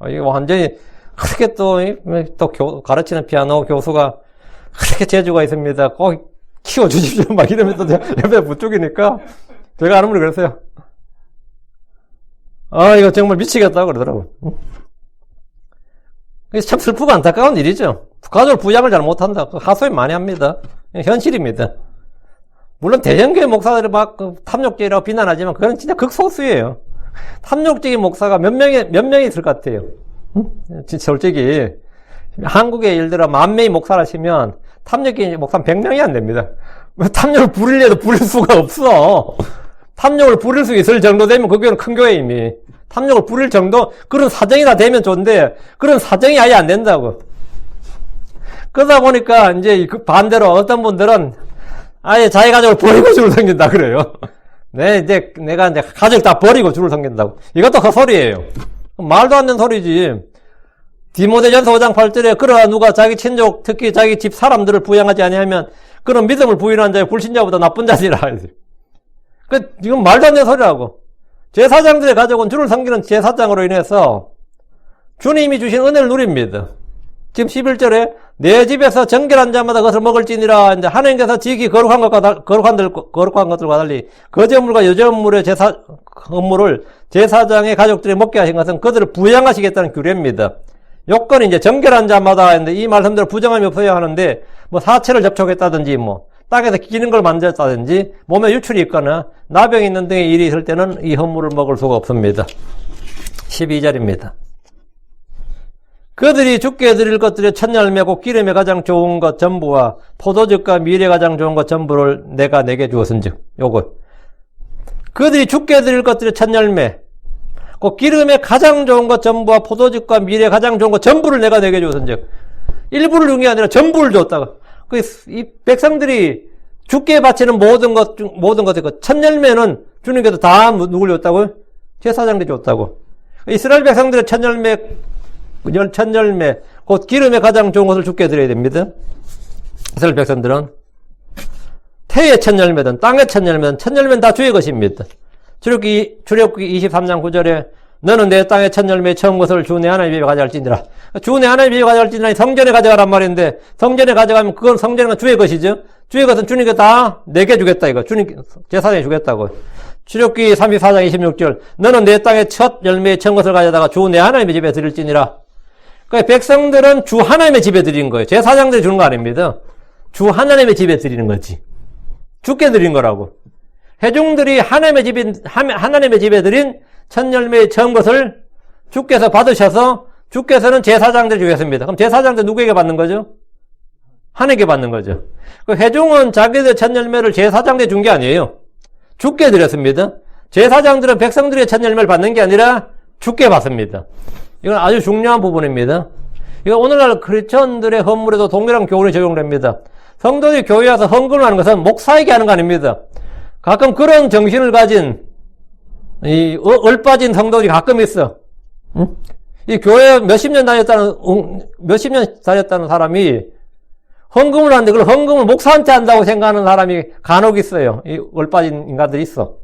S1: 이게 완전히, 그렇게 또 가르치는 피아노 교수가 그렇게 재주가 있습니다. 꼭 키워주십시오. 막 이러면 또 옆에 부축이니까. 제가 아는 분이 그랬어요. 이거 정말 미치겠다고 그러더라고요. 이게 참 슬프고 안타까운 일이죠. 가족을 부양을 잘 못한다. 하소연 많이 합니다. 현실입니다. 물론 대형교회 목사들이 막 탐욕적이라고 비난하지만 그건 진짜 극소수예요. 탐욕적인 목사가 몇 명이 있을 것 같아요. 진짜 솔직히 한국에 예를 들어 10,000명이 목사를 하시면 탐욕적인 목사는 100명이 안 됩니다. 탐욕을 부리려도 부릴 수가 없어. 탐욕을 부릴 수 있을 정도 되면 그 교회는 큰 교회 이미. 탐욕을 부릴 정도 그런 사정이 다 되면 좋은데 그런 사정이 아예 안 된다고. 그러다 보니까 이제 그 반대로 어떤 분들은 아예 자기 가족을 버리고 줄을 섬긴다 그래요. 내가 이제 가족 다 버리고 줄을 섬긴다고. 이것도 그 소리예요. 말도 안 되는 소리지. 디모데전서 5장 8절에 그러나 누가 자기 친족 특히 자기 집 사람들을 부양하지 아니하면 그런 믿음을 부인한 자의 불신자보다 나쁜 자니라. 이건 말도 안 되는 소리라고. 제사장들의 가족은 주를 섬기는 제사장으로 인해서 주님이 주신 은혜를 누립니다. 지금 11절에 내 집에서 정결한 자마다 그것을 먹을지니라. 이제 하나님께서 지기 거룩한 것들과 달리 거제물과 여제물의 헌물을 제사장의 가족들이 먹게 하신 것은 그들을 부양하시겠다는 규례입니다. 요건이 이제 정결한 자마다 있는데 이 말씀대로 부정함이 없어야 하는데 뭐 사체를 접촉했다든지 뭐 땅에서 기는 걸 만졌다든지 몸에 유출이 있거나 나병이 있는 등의 일이 있을 때는 이 헌물을 먹을 수가 없습니다. 12절입니다. 그들이 주께 드릴 것들의 첫 열매고 기름에 가장 좋은 것 전부와 포도즙과 밀에 가장 좋은 것 전부를 내가 내게 주었은즉. 요거 그들이 주께 드릴 것들의 첫 열매 그 기름에 가장 좋은 것 전부와 포도즙과 밀에 가장 좋은 것 전부를 내가 내게 주었은즉. 일부를 준 게 아니라 전부를 줬다가 이 백성들이 주께 바치는 모든 것의 첫 열매는 주님께서 다 누굴 줬다고요? 제사장들이 줬다고. 이스라엘 백성들의 첫 열매, 곧 기름에 가장 좋은 것을 주께 드려야 됩니다. 이스라엘 백성들은 태의 첫 열매든 땅의 첫 열매든 첫 열매는 다 주의 것입니다. 출애굽기 23장 9절에 너는 내 땅의 첫 열매의 처음 것을 주 내 하나님 집에 가져갈지니라. 주 내 하나님 집에 가져갈지니라 성전에 가져가란 말인데 성전에 가져가면 그건 성전은 주의 것이죠. 주의 것은 주님께 다 내게 주겠다 이거. 주님 제사장에 주겠다고. 출애굽기 34장 26절 너는 내 땅의 첫 열매의 처음 것을 가져다가 주 내 하나님의 집에 드릴지니라. 그러니까 백성들은 주 하나님의 집에 드리는 거예요. 제사장들이 주는 거 아닙니다. 주 하나님의 집에 드리는 거지. 주께 드린 거라고. 회중들이 하나님의 집에 드린 첫 열매의 처음 것을 주께서 받으셔서 주께서는 제사장들이 주겠습니다. 그럼 제사장들 누구에게 받는 거죠? 하나님께 받는 거죠. 그 회중은 자기들 첫 열매를 제사장들이 준 게 아니에요. 주께 드렸습니다. 제사장들은 백성들의 첫 열매를 받는 게 아니라 주께 받습니다. 이건 아주 중요한 부분입니다. 이거 오늘날 크리스천들의 헌물에도 동일한 교훈이 적용됩니다. 성도들이 교회에 와서 헌금을 하는 것은 목사에게 하는 거 아닙니다. 가끔 그런 정신을 가진 얼빠진 성도들이 가끔 있어. 응? 이 교회 몇십 년 다녔다는 사람이 헌금을 하는데 그걸 헌금을 목사한테 한다고 생각하는 사람이 간혹 있어요. 이 얼빠진 인간들이 있어.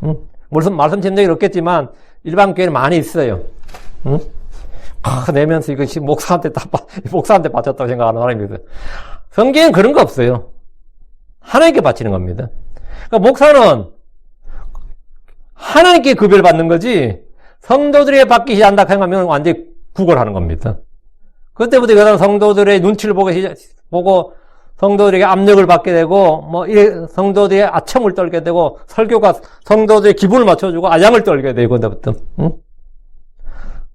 S1: 응? 무슨 말씀드린 적이 없겠지만 일반 교회는 많이 있어요. 응? 내면서 이것이 목사한테 바쳤다고 생각하는 사람이 있어요. 성경엔 그런 거 없어요. 하나님께 바치는 겁니다. 그러니까 목사는 하나님께 급여를 받는 거지 성도들에게 받기 한다 생각하면 완전히 구걸하는 겁니다. 그때부터 이거는 성도들의 눈치를 보고 성도들에게 압력을 받게 되고 성도들의 아첨을 떨게 되고 설교가 성도들의 기분을 맞춰주고 아양을 떨게 되고 그때부터. 응?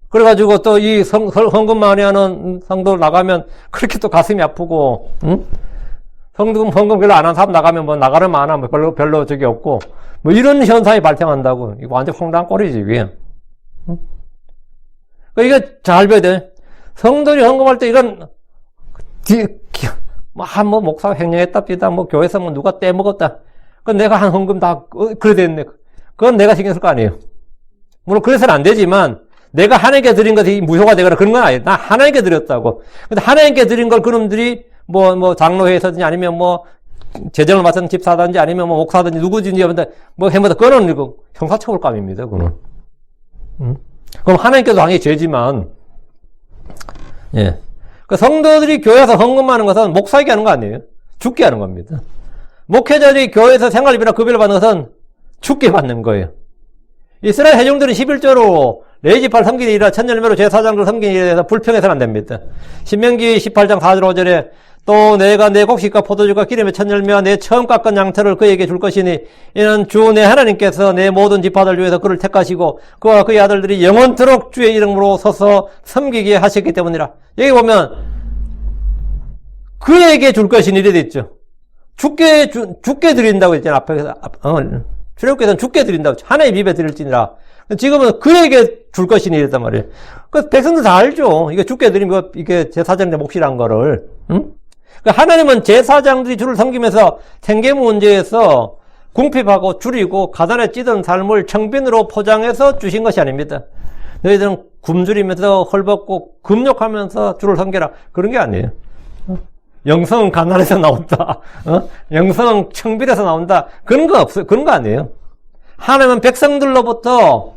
S1: 그래가지고 또 이 헌금 많이 하는 성도 나가면 그렇게 또 가슴이 아프고, 응? 헌금 별로 안 한 사람 나가면 나가려면 안 하면 별로 적이 없고, 이런 현상이 발생한다고. 이거 완전 황당한 꼴이지, 이게. 응? 그러니까 이거 잘 봐야 돼. 성도들이 헌금할 때 이건, 목사가 횡령했답니다. 교회에서 누가 떼먹었다. 그건 내가 한 헌금 다, 그래 됐네. 그건 내가 신경 쓸 거 아니에요. 물론 그래서는 안 되지만, 내가 하나님께 드린 것이 무효가 되거나 그런 건 아니에요. 나 하나님께 드렸다고. 근데 하나님께 드린 걸 그놈들이 장로회에서든지 아니면 재정을 맡은 집사든지 아니면 목사든지 누구든지 해마다 그거는 형사처벌감입니다, 그거는. 그럼 하나님께도 당연히 죄지만, 예. 그 성도들이 교회에서 헌금하는 것은 목사에게 하는 거 아니에요. 주께 하는 겁니다. 목회자들이 교회에서 생활비나 급여를 받는 것은 주께 받는 거예요. 이스라엘 회중들은 11조로 레위지파를 섬기는 일이라 첫 열매로 제사장을 섬기는 일에 대해서 불평해서는 안 됩니다. 신명기 18장 4절 5절에 또 내가 내 곡식과 포도주가 기름의 첫 열매와 내 처음 깎은 양털을 그에게 줄 것이니 이는 주 내 하나님께서 내 모든 지파들 중에서 그를 택하시고 그와 그의 아들들이 영원토록 주의 이름으로 서서 섬기게 하셨기 때문이라. 여기 보면 그에게 줄 것이니 이래 됐죠. 주께 드린다고 했잖아요. 앞에서 출애굽기에서는 주께 드린다고 하나님 입에 드릴지니라. 지금은 그에게 줄 것이니 이랬단 말이에요. 그 백성들 다 알죠. 이게 주께 드리면 이게 제사장의 몫이란 거를. 응? 하나님은 제사장들이 주를 섬기면서 생계 문제에서 궁핍하고 줄이고 가난에 찌든 삶을 청빈으로 포장해서 주신 것이 아닙니다. 너희들은 굶주리면서 헐벗고 금욕하면서 주를 섬겨라. 그런 게 아니에요. 영성은 가난해서 나온다. 영성은 청빈해서 나온다. 그런 거 없어요. 그런 거 아니에요. 하나님은 백성들로부터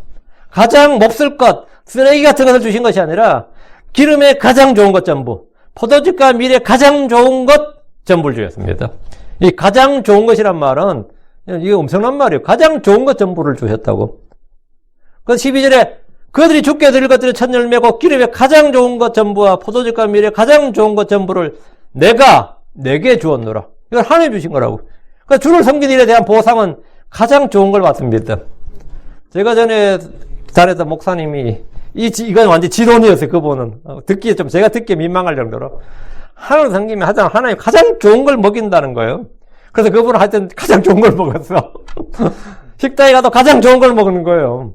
S1: 가장 몹쓸 것, 쓰레기 같은 것을 주신 것이 아니라 기름에 가장 좋은 것 전부, 포도즙과 밀에 가장 좋은 것 전부를 주셨습니다. 이 가장 좋은 것이란 말은 이게 엄청난 말이에요. 가장 좋은 것 전부를 주셨다고. 그 12절에 그들이 주께 드릴 것들이 첫 열매고 기름에 가장 좋은 것 전부와 포도즙과 밀에 가장 좋은 것 전부를 내게 주었노라. 이걸 하나님 주신 거라고. 그러니까 주를 섬기는 일에 대한 보상은 가장 좋은 걸 받습니다. 제가 전에 잘했던 목사님이 이건 완전 지론이었어요. 그분은 제가 듣기에 민망할 정도로 하나님 섬기면 하나님 가장 좋은 걸 먹인다는 거예요. 그래서 그분은 하여튼 가장 좋은 걸 먹었어. 식당에 가도 가장 좋은 걸 먹는 거예요.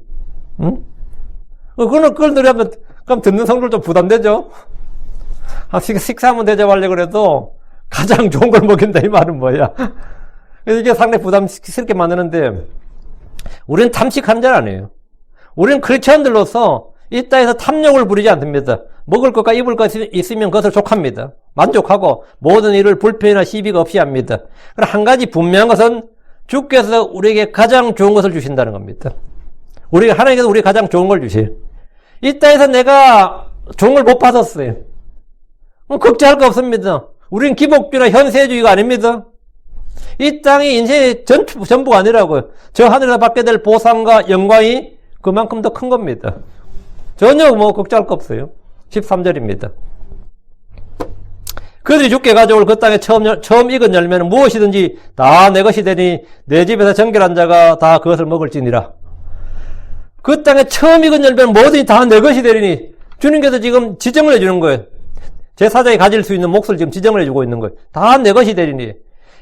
S1: 응? 그걸 들으면 그럼 듣는 성도들 좀 부담되죠? 식사 한번 대접하려고 그래도 가장 좋은 걸 먹인다 이 말은 뭐야? 이게 상당히 부담스럽게 만드는데 우리는 탐식하는 자 아니에요. 우리는 크리스천들로서 이 땅에서 탐욕을 부리지 않습니다. 먹을 것과 입을 것 있으면 그것을 족합니다. 만족하고 모든 일을 불평이나 시비가 없이 합니다. 그러나 한 가지 분명한 것은 주께서 우리에게 가장 좋은 것을 주신다는 겁니다. 하나님께서 우리에게 가장 좋은 걸 주세요. 이 땅에서 내가 좋은 걸 못 받았어요. 걱정할 거 없습니다. 우리는 기복주의나 현세주의가 아닙니다. 이 땅이 인생의 전부가 아니라고요. 저 하늘에서 받게 될 보상과 영광이 그만큼 더 큰 겁니다. 전혀 걱정할 거 없어요. 13절입니다. 그들이 주께 가져올 그 땅에 처음 익은 열매는 무엇이든지 다 내 것이 되니 내 집에서 정결한 자가 다 그것을 먹을지니라. 그 땅에 처음 익은 열매는 뭐든지 다 내 것이 되리니 주님께서 지금 지정을 해주는 거예요. 제사장이 가질 수 있는 몫을 지금 지정을 해주고 있는 거예요. 다 내 것이 되리니.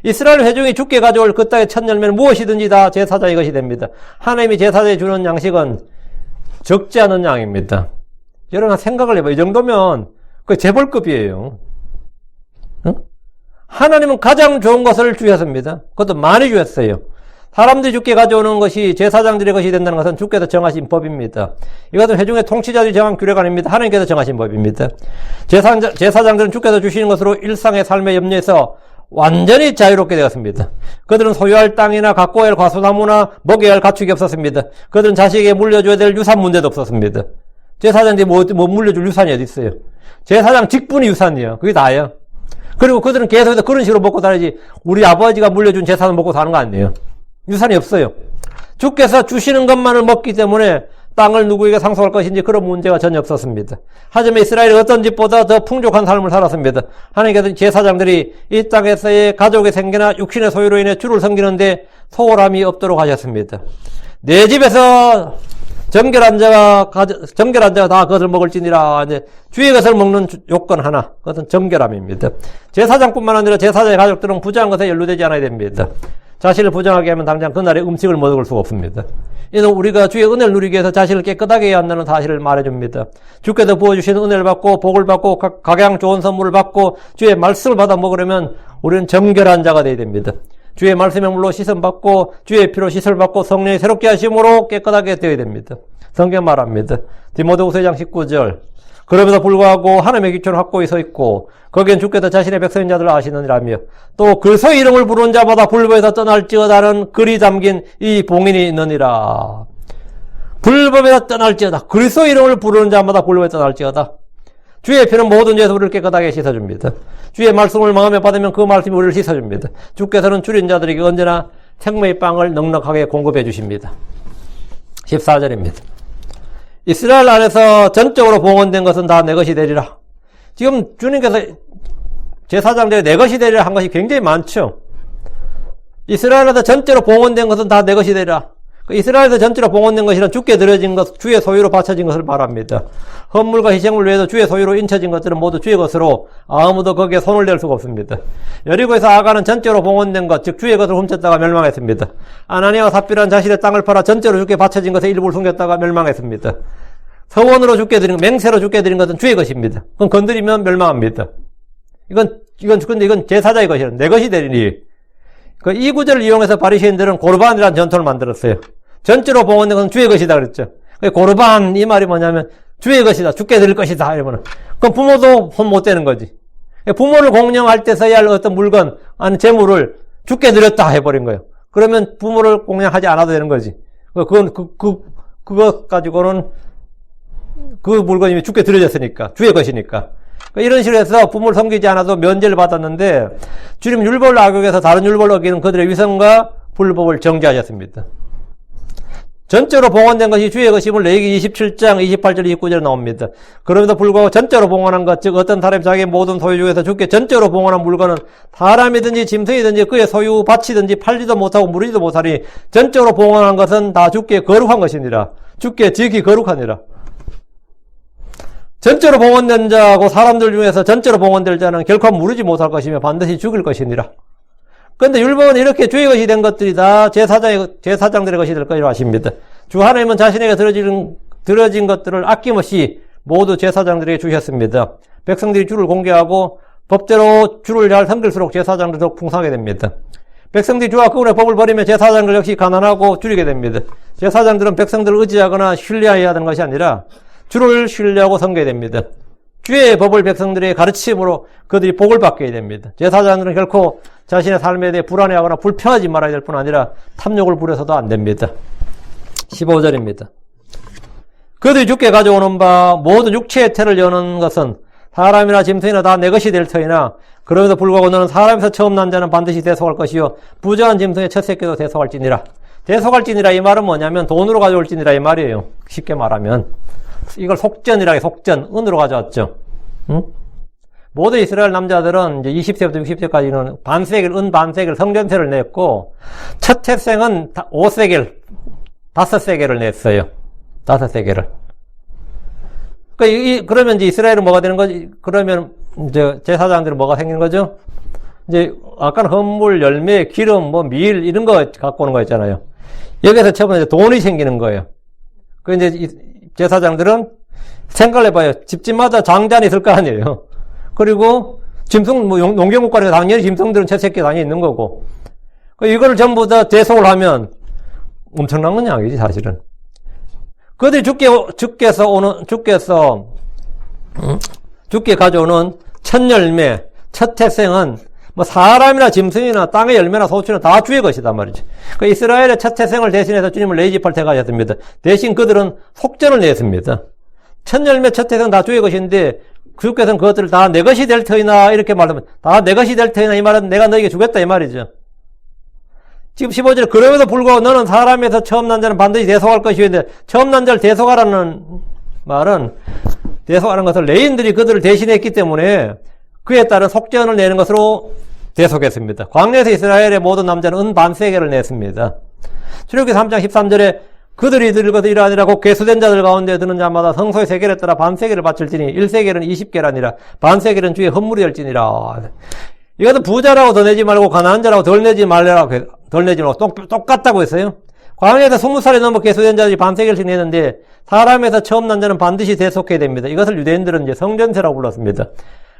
S1: 이스라엘 회중이 주께 가져올 그 땅의 첫 열매는 무엇이든지 다 제사장의 것이 됩니다. 하나님이 제사장이 주는 양식은 적지 않은 양입니다. 여러분 생각을 해봐요. 이 정도면 그 재벌급이에요. 응? 하나님은 가장 좋은 것을 주셨습니다. 그것도 많이 주셨어요. 사람들이 주께 가져오는 것이 제사장들의 것이 된다는 것은 주께서 정하신 법입니다. 이것은 회중의 통치자들이 정한 규례가 아닙니다. 하나님께서 정하신 법입니다. 제사장들은 주께서 주시는 것으로 일상의 삶의 염려에서 완전히 자유롭게 되었습니다. 그들은 소유할 땅이나 갖고 할 과수나무나 먹여야 할 가축이 없었습니다. 그들은 자식에게 물려줘야 될 유산 문제도 없었습니다. 제사장들이 뭐 물려줄 유산이 어디 있어요? 제사장 직분이 유산이에요. 그게 다예요. 그리고 그들은 계속해서 그런 식으로 먹고 살아야지 우리 아버지가 물려준 재산을 먹고 사는 거 아니에요. 유산이 없어요. 주께서 주시는 것만을 먹기 때문에 땅을 누구에게 상속할 것인지 그런 문제가 전혀 없었습니다. 하지만 이스라엘이 어떤 집보다 더 풍족한 삶을 살았습니다. 하나님께서 제사장들이 이 땅에서의 가족의 생계나 육신의 소유로 인해 주를 섬기는데 소홀함이 없도록 하셨습니다. 내 집에서 정결한 자가 다 그것을 먹을지니라. 이제 주의 것을 먹는 요건 하나, 그것은 정결함입니다. 제사장뿐만 아니라 제사장의 가족들은 부정한 것에 연루되지 않아야 됩니다. 자신을 부정하게 하면 당장 그날의 음식을 먹을 수가 없습니다. 이는 우리가 주의 은혜를 누리기 위해서 자신을 깨끗하게 해야 한다는 사실을 말해줍니다. 주께서 부어주시는 은혜를 받고 복을 받고 각양 좋은 선물을 받고 주의 말씀을 받아 먹으려면 우리는 정결한 자가 되어야 됩니다. 주의 말씀의 물로 씻음받고 주의 피로 씻음받고 성령이 새롭게 하심으로 깨끗하게 되어야 됩니다. 성경 말합니다. 디모데후서 2장 19절. 그럼에도 불구하고 하나님의 기초를 확고히 서 있고 거기엔 주께서 자신의 백성인 자들을 아시느니라며 또 그리스도의 이름을 부르는 자마다 불법에서 떠날지어다는 글이 담긴 이 봉인이 있느니라. 불법에서 떠날지어다. 그리스도의 이름을 부르는 자마다 불법에서 떠날지어다. 주의 피는 모든 죄에서 우리를 깨끗하게 씻어줍니다. 주의 말씀을 마음에 받으면 그 말씀이 우리를 씻어줍니다. 주께서는 줄인 자들에게 언제나 생명의 빵을 넉넉하게 공급해 주십니다. 14절입니다. 이스라엘 안에서 전적으로 봉헌된 것은 다 내 것이 되리라. 지금 주님께서 제사장들이 내 것이 되리라 한 것이 굉장히 많죠. 이스라엘에서 전적으로 봉헌된 것은 다 내 것이 되리라. 이스라엘에서 전체로 봉헌된 것이란 주께 드려진 것, 주의 소유로 바쳐진 것을 말합니다. 헌물과 희생물 외에도 주의 소유로 인쳐진 것들은 모두 주의 것으로 아무도 거기에 손을 댈 수가 없습니다. 여리고에서 아가는 전체로 봉헌된 것, 즉 주의 것을 훔쳤다가 멸망했습니다. 아나니아와 삽비라는 자신의 땅을 팔아 전체로 주께 바쳐진 것의 일부를 숨겼다가 멸망했습니다. 서원으로 주께 드린, 맹세로 주께 드린 것은 주의 것입니다. 그건 건드리면 멸망합니다. 이건 근데 이건 제사장의 것이라 내 것이 되리니. 이 구절을 이용해서 바리새인들은 고르반이라는 전통을 만들었어요. 전체로 봉헌된 것은 주의 것이다 그랬죠. 고르반 이 말이 뭐냐면 주의 것이다, 주께 드릴 것이다 이러면 그럼 부모도 손 못 대는 거지. 부모를 공경할 때 써야 할 어떤 물건 아니 재물을 주께 드렸다 해버린 거예요. 그러면 부모를 공경하지 않아도 되는 거지. 그것 가지고는 그 물건이 이미 주께 드려졌으니까 주의 것이니까. 이런 식으로 해서 부모를 섬기지 않아도 면제를 받았는데 주님 율법을 악용해서 다른 율법을 어기는 그들의 위선과 불법을 정죄하셨습니다. 전적으로 봉헌된 것이 주의 것임을 레위기 27장 28절 29절에 나옵니다. 그럼에도 불구하고 전적으로 봉헌한 것, 즉 어떤 사람이 자기의 모든 소유 중에서 주께 전적으로 봉헌한 물건은 사람이든지 짐승이든지 그의 소유 바치든지 팔지도 못하고 무르지도 못하니 전적으로 봉헌한 것은 다 주께 거룩한 것이니라. 주께 지극히 거룩하니라. 전적으로 봉헌된 자하고 사람들 중에서 전적으로 봉헌될 자는 결코 무르지 못할 것이며 반드시 죽일 것이니라. 그런데 율법은 이렇게 주의 것이 된 것들이 다 제사장들의 것이 될 것이라고 하십니다. 주 하나님은 자신에게 들어진 것들을 아낌없이 모두 제사장들에게 주셨습니다. 백성들이 주를 공개하고 법대로 주를 잘 섬길수록 제사장들이 더욱 풍성하게 됩니다. 백성들이 주와 그분의 법을 버리면 제사장들 역시 가난하고 줄이게 됩니다. 제사장들은 백성들을 의지하거나 신뢰해야 하는 것이 아니라 주를 신뢰하고 섬겨야 됩니다. 주의 법을 백성들의 가르침으로 그들이 복을 받게 됩니다. 제사장들은 결코 자신의 삶에 대해 불안해하거나 불평하지 말아야 될 뿐 아니라 탐욕을 부려서도 안 됩니다. 15절입니다. 그들이 주께 가져오는 바 모든 육체의 태를 여는 것은 사람이나 짐승이나 다 내 것이 될 터이나 그럼에도 불구하고 너는 사람에서 처음 난 자는 반드시 대속할 것이요 부정한 짐승의 첫 새끼도 대속할지니라. 대속할지니라 이 말은 뭐냐면 돈으로 가져올지니라 이 말이에요. 쉽게 말하면 이걸 속전이라고 해. 속전. 은으로 가져왔죠. 응? 모든 이스라엘 남자들은 이제 20세부터 60세까지는 반세겔, 은 반세겔 성전세를 냈고, 첫 태생은 5세겔, 5세겔을 냈어요. 5세겔을. 그러면 이제 이스라엘은 뭐가 되는 거지? 그러면 이제 제사장들은 뭐가 생기는 거죠? 이제 아까는 헌물, 열매, 기름, 밀 이런 거 갖고 오는 거 있잖아요. 여기서 처음에 이제 돈이 생기는 거예요. 그 이제 제사장들은 생각을 해봐요. 집집마다 장잔이 있을 거 아니에요. 그리고 짐승, 농경국가니까 당연히 짐승들은 채색기 당연히 있는 거고. 이거를 전부 다 대속을 하면 엄청난 건 양이지, 사실은. 그들이 주께 가져오는 첫 열매, 첫 태생은 사람이나 짐승이나 땅의 열매나 소출은 다 주의 것이단 말이죠. 이스라엘의 첫 태생을 대신해서 주님을 레위지파를 택하셨습니다. 대신 그들은 속전을 냈습니다. 첫 열매, 첫 태생 다 주의 것인데 주께서는 그것들을 다 내 것이 될 터이나 이렇게 말하면 다 내 것이 될 터이나 이 말은 내가 너에게 주겠다 이 말이죠. 지금 15절 그럼에도 불구하고 너는 사람에서 처음 난 자는 반드시 대속할 것이었는데 처음 난 자를 대속하라는 말은 대속하는 것을 레위인들이 그들을 대신했기 때문에 그에 따른 속전을 내는 것으로 대속했습니다. 광야에서 이스라엘의 모든 남자는 은 반세겔을 냈습니다. 출애굽기 3장 13절에 그들이 드릴 것이 이러하니라 곧 계수된 자들 가운데 드는 자마다 성소의 세겔에 따라 반세겔을 바칠지니 1세겔은 20개라니라 반세겔은 주의 헌물이 될지니라. 이것은 부자라고 더 내지 말고 가난한 자라고 덜 내지 말라고 똑같다고 했어요. 광야에서 20살이 넘어 계수된 자들이 반세겔씩 내는데 사람에서 처음 난 자는 반드시 대속해야 됩니다. 이것을 유대인들은 이제 성전세라고 불렀습니다.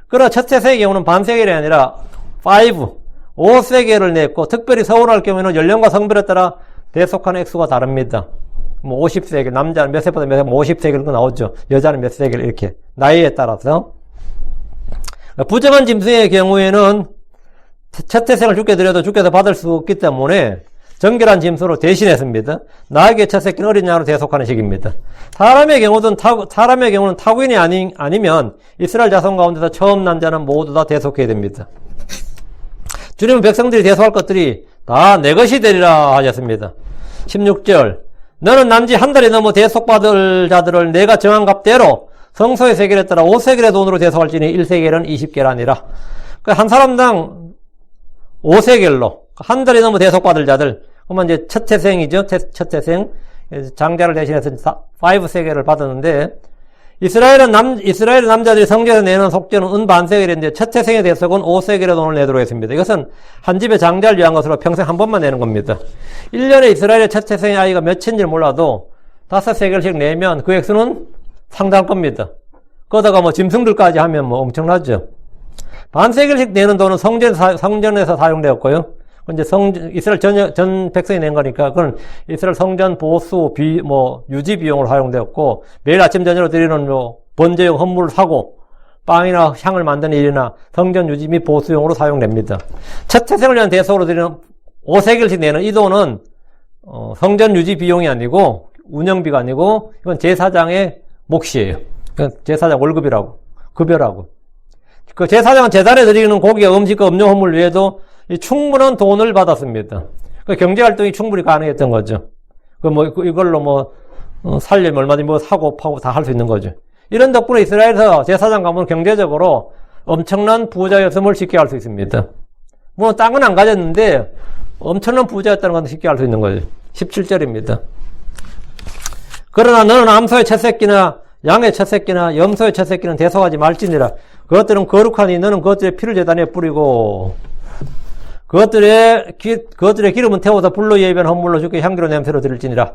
S1: 그러나 첫 세세의 경우는 반세겔이 아니라 5세겔을 냈고 특별히 서운할 경우에는 연령과 성별에 따라 대속하는 액수가 다릅니다. 50세겔, 남자는 몇 세보다 몇 세, 50세겔 나오죠. 여자는 몇 세겔 이렇게 나이에 따라서. 부정한 짐승의 경우에는 첫 태생을 주께 드려도 주께서 받을 수 없기 때문에 정결한 짐승으로 대신했습니다. 나에게 첫 새끼는 어린 양으로 대속하는 식입니다. 사람의 경우는 타국인이 아니면 이스라엘 자손 가운데서 처음 난 자는 모두 다 대속해야 됩니다. 주님은 백성들이 대속할 것들이 다 내 것이 되리라 하셨습니다. 16절 너는 남지 한 달이 넘어 대속받을 자들을 내가 정한 값대로 성소의 세겔에 따라 5세겔의 돈으로 대속할지니 1세겔은 20개라니라. 한 사람당 5세겔로 한 달이 넘어 대속받을 자들 그러면 이제 첫 태생이죠. 첫 태생 장자를 대신해서 5세겔을 받았는데 이스라엘 남자들이 성전에서 내는 속죄는 은 반세겔인데 첫 태생의 대속은 5세겔의 돈을 내도록 했습니다. 이것은 한 집의 장자를 위한 것으로 평생 한 번만 내는 겁니다. 1년에 이스라엘의 첫 태생의 아이가 몇인지 몰라도 5세겔씩 내면 그 액수는 상당할 겁니다. 거기다가 짐승들까지 하면 엄청나죠. 반세겔씩 내는 돈은 성전에서 사용되었고요. 이제 이스라엘 전 백성이 낸 거니까, 그건 이스라엘 성전 보수, 유지 비용으로 사용되었고, 매일 아침 저녁으로 드리는 번제용 헌물을 사고, 빵이나 향을 만드는 일이나 성전 유지 및 보수용으로 사용됩니다. 첫 태생을 위한 대속으로 드리는 5세겔씩 내는 이 돈은, 성전 유지 비용이 아니고, 운영비가 아니고, 이건 제사장의 몫이에요. 제사장 월급이라고, 급여라고. 그 제사장은 제단에 드리는 고기와 음식과 음료 헌물 외에도 충분한 돈을 받았습니다. 그 경제활동이 충분히 가능했던 거죠. 이걸로 살려면 얼마든지 사고 파고 다 할 수 있는 거죠. 이런 덕분에 이스라엘에서 제사장 가문은 경제적으로 엄청난 부자였음을 쉽게 알 수 있습니다. 땅은 안 가졌는데 엄청난 부자였다는 건 쉽게 알 수 있는 거죠. 17절입니다. 그러나 너는 암소의 첫 새끼나 양의 첫 새끼나 염소의 첫 새끼는 대속하지 말지니라. 그것들은 거룩하니 너는 그것들의 피를 제단에 뿌리고 그것들의 기름은 태워서 불로 예비한 헌물로 주께 향기로 냄새로 드릴지니라.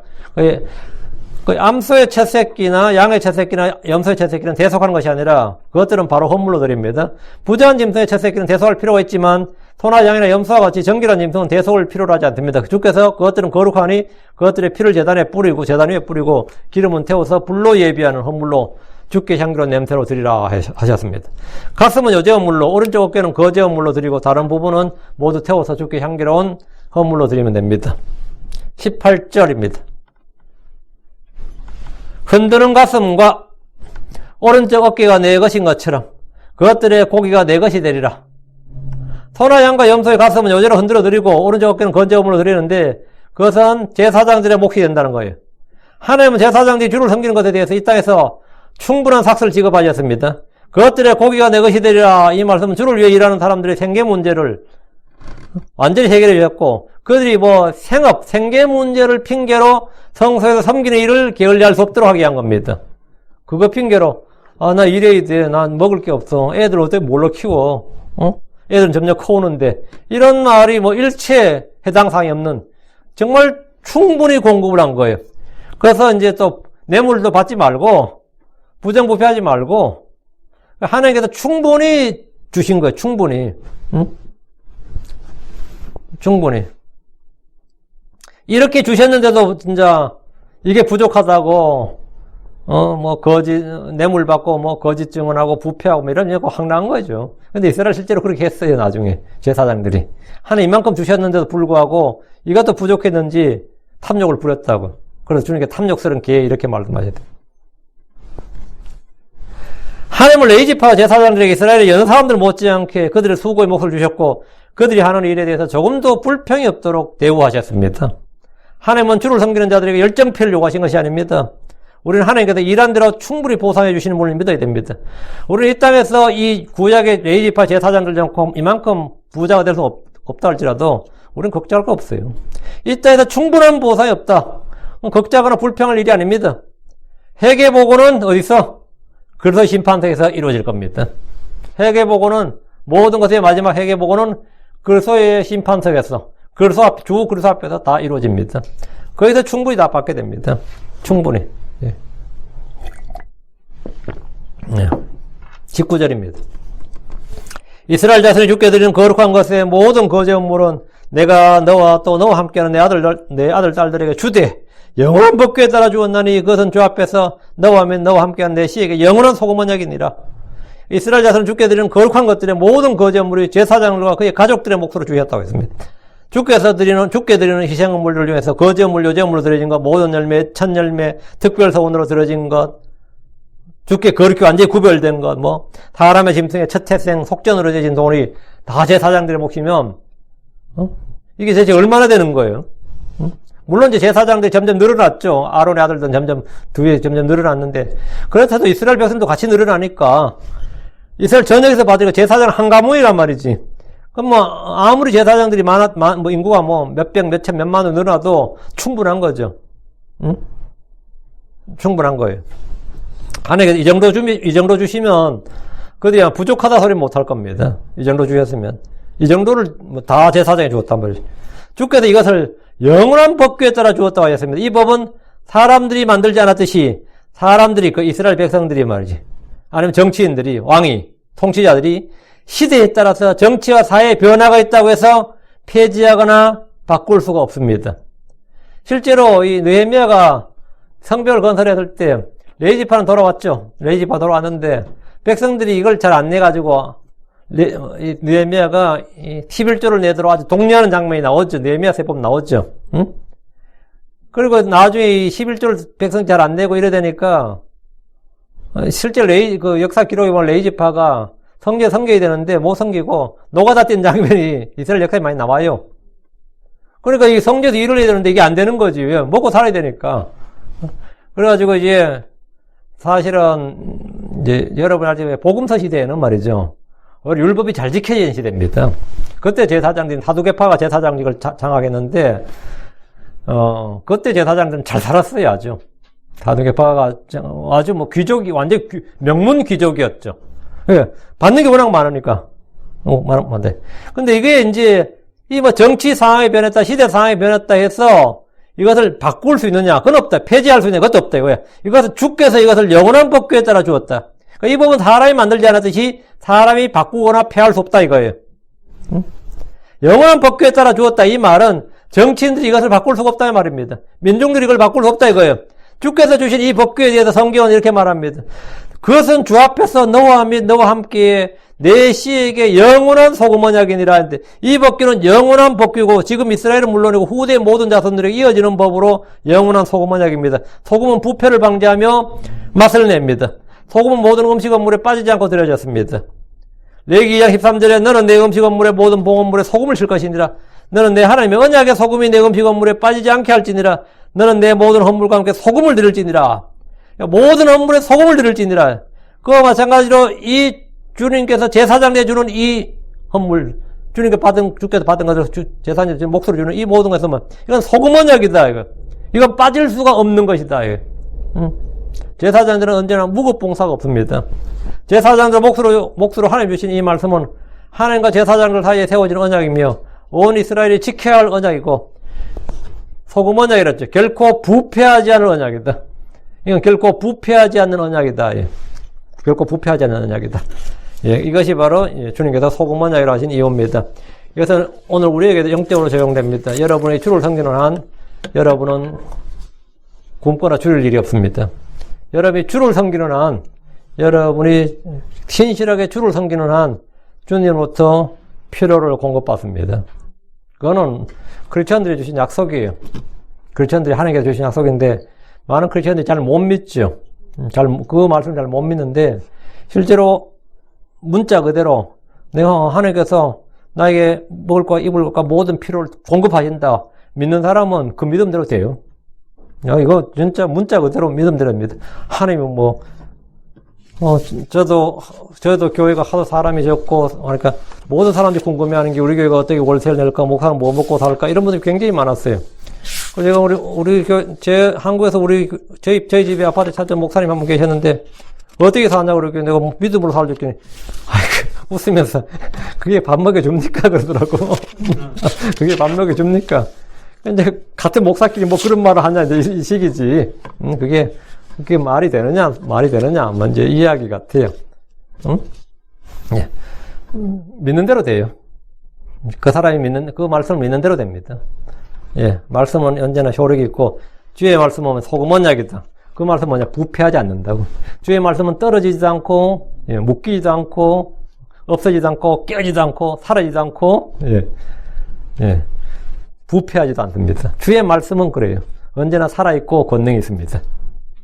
S1: 암소의 첫 새끼나 양의 첫 새끼나 염소의 첫 새끼는 대속하는 것이 아니라 그것들은 바로 헌물로 드립니다. 부정한 짐승의 첫 새끼는 대속할 필요가 있지만 소나 양이나 염소와 같이 정결한 짐승은 대속을 필요로 하지 않습니다. 주께서 그것들은 거룩하니 그것들의 피를 제단 위에 뿌리고 기름은 태워서 불로 예비하는 헌물로 주께 향기로운 냄새로 드리라 하셨습니다. 가슴은 요제 헌물로, 오른쪽 어깨는 거제 헌물로 드리고 다른 부분은 모두 태워서 주께 향기로운 헌물로 드리면 됩니다. 18절입니다. 흔드는 가슴과 오른쪽 어깨가 내 것인 것처럼 그것들의 고기가 내 것이 되리라. 소나 양과 염소의 가슴은 요제로 흔들어 드리고 오른쪽 어깨는 거제 헌물로 드리는데 그것은 제사장들의 몫이 된다는 거예요. 하나님은 제사장들이 주를 섬기는 것에 대해서 이 땅에서 충분한 삭스를 지급하셨습니다. 그것들의 고기가 내 것이 되리라. 이 말씀은 주를 위해 일하는 사람들의 생계 문제를 완전히 해결해 주셨고, 그들이 생계 문제를 핑계로 성소에서 섬기는 일을 게을리할 수 없도록 하게 한 겁니다. 그거 핑계로, 나 일해야 돼. 난 먹을 게 없어. 애들 어떻게 뭘로 키워? 애들은 점점 커오는데. 이런 말이 일체 해당 사항이 없는, 정말 충분히 공급을 한 거예요. 그래서 이제 또 뇌물도 받지 말고, 부정부패하지 말고 하나님께서 충분히 주신 거예요. 충분히. 충분히. 이렇게 주셨는데도 진짜 이게 부족하다고 뇌물 받고 거짓 증언하고 부패하고 이런 거 황당한 거죠. 근데 이스라엘 실제로 그렇게 했어요. 나중에 제사장들이 하나님 이만큼 주셨는데도 불구하고 이것도 부족했는지 탐욕을 부렸다고. 그래서 주님께 탐욕스러운 개 이렇게 말씀하셔야 돼요. 하나님은 레위지파 제사장들에게 이스라엘의 여느 사람들 못지않게 그들의 수고의 몫을 주셨고 그들이 하는 일에 대해서 조금도 불평이 없도록 대우하셨습니다. 하나님은 주를 섬기는 자들에게 열정표를 요구하신 것이 아닙니다. 우리는 하나님께서 일한 대로 충분히 보상해 주시는 분을 믿어야 됩니다. 우리는 이 땅에서 이 구약의 레위지파 제사장들처럼 이만큼 부자가 될 수 없다 할지라도 우리는 걱정할 거 없어요. 이 땅에서 충분한 보상이 없다. 걱정하거나 불평할 일이 아닙니다. 회개보고는 어디서? 그래서 심판석에서 이루어질 겁니다. 회개보고는 모든 것의 마지막 회개보고는 그리스도의 심판석에서 주 그리스도 앞에서 다 이루어집니다. 거기서 충분히 다 받게 됩니다. 충분히. 예. 19절입니다. 이스라엘 자손이 주께 드리는 거룩한 것의 모든 거제 헌물은 내가 너와 또 너와 함께하는 내 아들 딸들에게 주되 영원한 법궤에 따라 주었나니 그것은 주 앞에서 너와 함께하는 내 씨에게 영원한 소금 언약이니라. 이스라엘 자손은 주께 드리는 거룩한 것들의 모든 거제 헌물이 제사장들과 그의 가족들의 몫으로 주셨다고 했습니다. 주께 드리는 희생 헌물들 중에서 거제 헌물, 요제 헌물로 드려진 것, 모든 열매, 첫 열매, 특별 서원으로 드려진 것, 주께 거룩히 완전히 구별된 것, 사람의 짐승의 첫 태생, 속전으로 드려진 돈이 다 제사장들의 몫이면 이게 대체 얼마나 되는 거예요? 물론 이제 제사장들이 점점 늘어났죠. 아론의 아들들은 점점 늘어났는데 그렇다도 이스라엘 백성도 같이 늘어나니까 이스라엘 전역에서 받으니까 제사장 한 가문이란 말이지. 그럼 아무리 제사장들이 인구가 몇백, 몇천, 몇만으로 늘어나도 충분한 거죠. 충분한 거예요. 하나님께서 이 정도 주시면 그들이 부족하다 소리 못 할 겁니다. 이 정도 주셨으면. 이 정도를 다 제사장이 주었단 말이죠. 주께서 이것을 영원한 법궤에 따라 주었다고 하셨습니다. 이 법은 사람들이 만들지 않았듯이 이스라엘 백성들이 말이지. 아니면 정치인들이, 왕이, 통치자들이 시대에 따라서 정치와 사회의 변화가 있다고 해서 폐지하거나 바꿀 수가 없습니다. 실제로 이 느헤미야가 성벽을 건설했을 때 레이지파는 돌아왔죠. 레이지파 돌아왔는데 백성들이 이걸 잘 안 내가지고 느헤미야가 11조를 내도록 아주 독려하는 장면이 나오죠. 느헤미야 세법 나오죠. 응? 그리고 나중에 이 11조를 백성 잘 안 내고 이래 되니까 실제 그 역사 기록에 보면 레이지파가 섬겨야 되는데 못 섬기고 노가다 뛴 장면이 이스라엘 역사에 많이 나와요. 그러니까 이 성전에서 일을 해야 되는데 이게 안 되는 거지. 왜? 먹고 살아야 되니까. 그래가지고 이제 사실은 이제 여러분 알지만 복음서 시대에는 말이죠. 율법이 잘 지켜지는 시대입니다. 그때 제사장들은 사두개파가 제사장직을 장악했는데 그때 제사장들은 잘 살았어요, 아주. 사두개파가 아주 뭐 귀족이 완전 명문 귀족이었죠. 예, 받는 게 워낙 많으니까. 많은데. 근데 이게 이제 이 뭐 정치 상황이 변했다, 시대 상황이 변했다 해서 이것을 바꿀 수 있느냐? 그건 없다. 폐지할 수 있느냐? 그것도 없다 이거야. 이것은 주께서 이것을 영원한 법규에 따라 주었다. 그러니까 이 법은 사람이 만들지 않았듯이 사람이 바꾸거나 폐할 수 없다 이거예요. 응? 영원한 법규에 따라 주었다. 이 말은 정치인들이 이것을 바꿀 수가 없다 이 말입니다. 민중들이 이걸 바꿀 수 없다 이거예요. 주께서 주신 이 법규에 대해서 성경은 이렇게 말합니다. 그것은 주 앞에서 너와 및 너와 함께 내 씨에게 영원한 소금 언약이니라 하는데 이 법규는 영원한 법규고 지금 이스라엘은 물론이고 후대 모든 자손들에게 이어지는 법으로 영원한 소금 언약입니다. 소금은 부패를 방지하며 맛을 냅니다. 소금은 모든 음식은 물에 빠지지 않고 들여졌습니다. 레위기 2장 13절에 너는 내 음식은 물에 모든 봉헌물에 소금을 실 것이니라. 너는 내 하나님의 언약의 소금이 내 음식은 물에 빠지지 않게 할지니라. 너는 내 모든 헌물과 함께 소금을 드릴지니라. 모든 헌물에 소금을 드릴지니라. 그와 마찬가지로 이 주님께서 제사장 내주는 이 헌물, 주께서 받은 것을 제사장이 몫으로 주는 이 모든 것은 이건 소금 언약이다, 이거. 이건 빠질 수가 없는 것이다, 이거. 제사장들은 언제나 무급봉사가 없습니다. 제사장들 몫으로 하나님 주신 이 말씀은 하나님과 제사장들 사이에 세워지는 언약이며 온 이스라엘이 지켜야 할 언약이고 소금 언약이랬죠. 결코 부패하지 않을 언약이다. 이건 결코 부패하지 않는 언약이다. 예. 결코 부패하지 않는 언약이다. 예, 이것이 바로 주님께서 소금 언약이라고 하신 이유입니다. 이것은 오늘 우리에게도 영적으로 적용됩니다. 여러분이 주를 섬기는 한 여러분은 굶거나 줄일 일이 없습니다. 여러분이 주를 섬기는 한 여러분이 신실하게 주를 섬기는 한 주님으로부터 필요를 공급받습니다. 그거는 크리스천들이 주신 약속이에요. 크리스천들이 하나님께서 주신 약속인데 많은 크리스천들이 잘 못 믿죠. 그 말씀을 잘 못 믿는데 실제로 문자 그대로 내가 하나님께서 나에게 먹을 거 입을 것과 모든 필요를 공급하신다. 믿는 사람은 그 믿음대로 돼요. 이거 진짜 문자 그대로 믿음대로입니다. 하나님은 저도 교회가 하도 사람이 적고 그러니까 모든 사람들이 궁금해하는 게 우리 교회가 어떻게 월세를 낼까, 목사는 뭐 먹고 살까 이런 분들이 굉장히 많았어요. 제가 우리 교회 한국에서 저희 집에 아파트 찾던 목사님 한 분 계셨는데 어떻게 사냐고 그러길래 내가 믿음으로 살았더니 웃으면서 그게 밥 먹여줍니까? 그러더라고. 그게 밥 먹여줍니까? 이제 같은 목사끼리 뭐 그런 말을 하냐 이제 이 시기지. 그게 말이 되느냐 먼저 이야기 같아요. 응? 예. 믿는 대로 돼요. 그 사람이 그 말씀을 믿는 대로 됩니다. 예. 말씀은 언제나 효력이 있고 주의 말씀은 소금 언약이다. 그 말씀은 뭐냐? 부패하지 않는다고. 주의 말씀은 떨어지지도 않고, 예, 묶이지도 않고, 없어지지도 않고, 깨어지지도 않고, 사라지지도 않고, 예, 부패하지도 않습니다. 주의 말씀은 그래요. 언제나 살아있고 권능이 있습니다.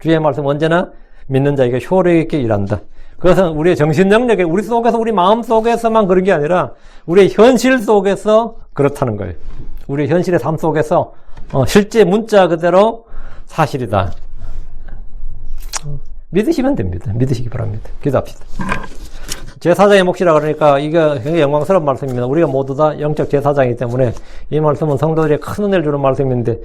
S1: 주의 말씀은 언제나 믿는 자에게 효력 있게 일한다. 그것은 우리의 정신 능력에, 우리 속에서, 우리 마음 속에서만 그런 게 아니라, 우리의 현실 속에서 그렇다는 거예요. 우리의 현실의 삶 속에서, 실제 문자 그대로 사실이다. 믿으시면 됩니다. 믿으시기 바랍니다. 기도합시다. 제사장의 몫이라 그러니까 이게 굉장히 영광스러운 말씀입니다. 우리가 모두 다 영적 제사장이기 때문에 이 말씀은 성도들에게 큰 은혜를 주는 말씀인데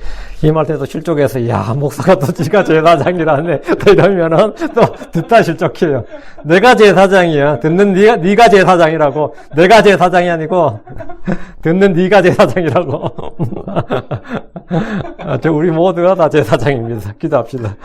S1: 이 말씀에도 실족해서 야 목사가 또 지가 제사장이라네 또 이러면은 또 듣다 실족해요. 내가 제사장이야. 듣는 네가 제사장이라고. 내가 제사장이 아니고 듣는 네가 제사장이라고. 우리 모두가 다 제사장입니다. 기도합시다.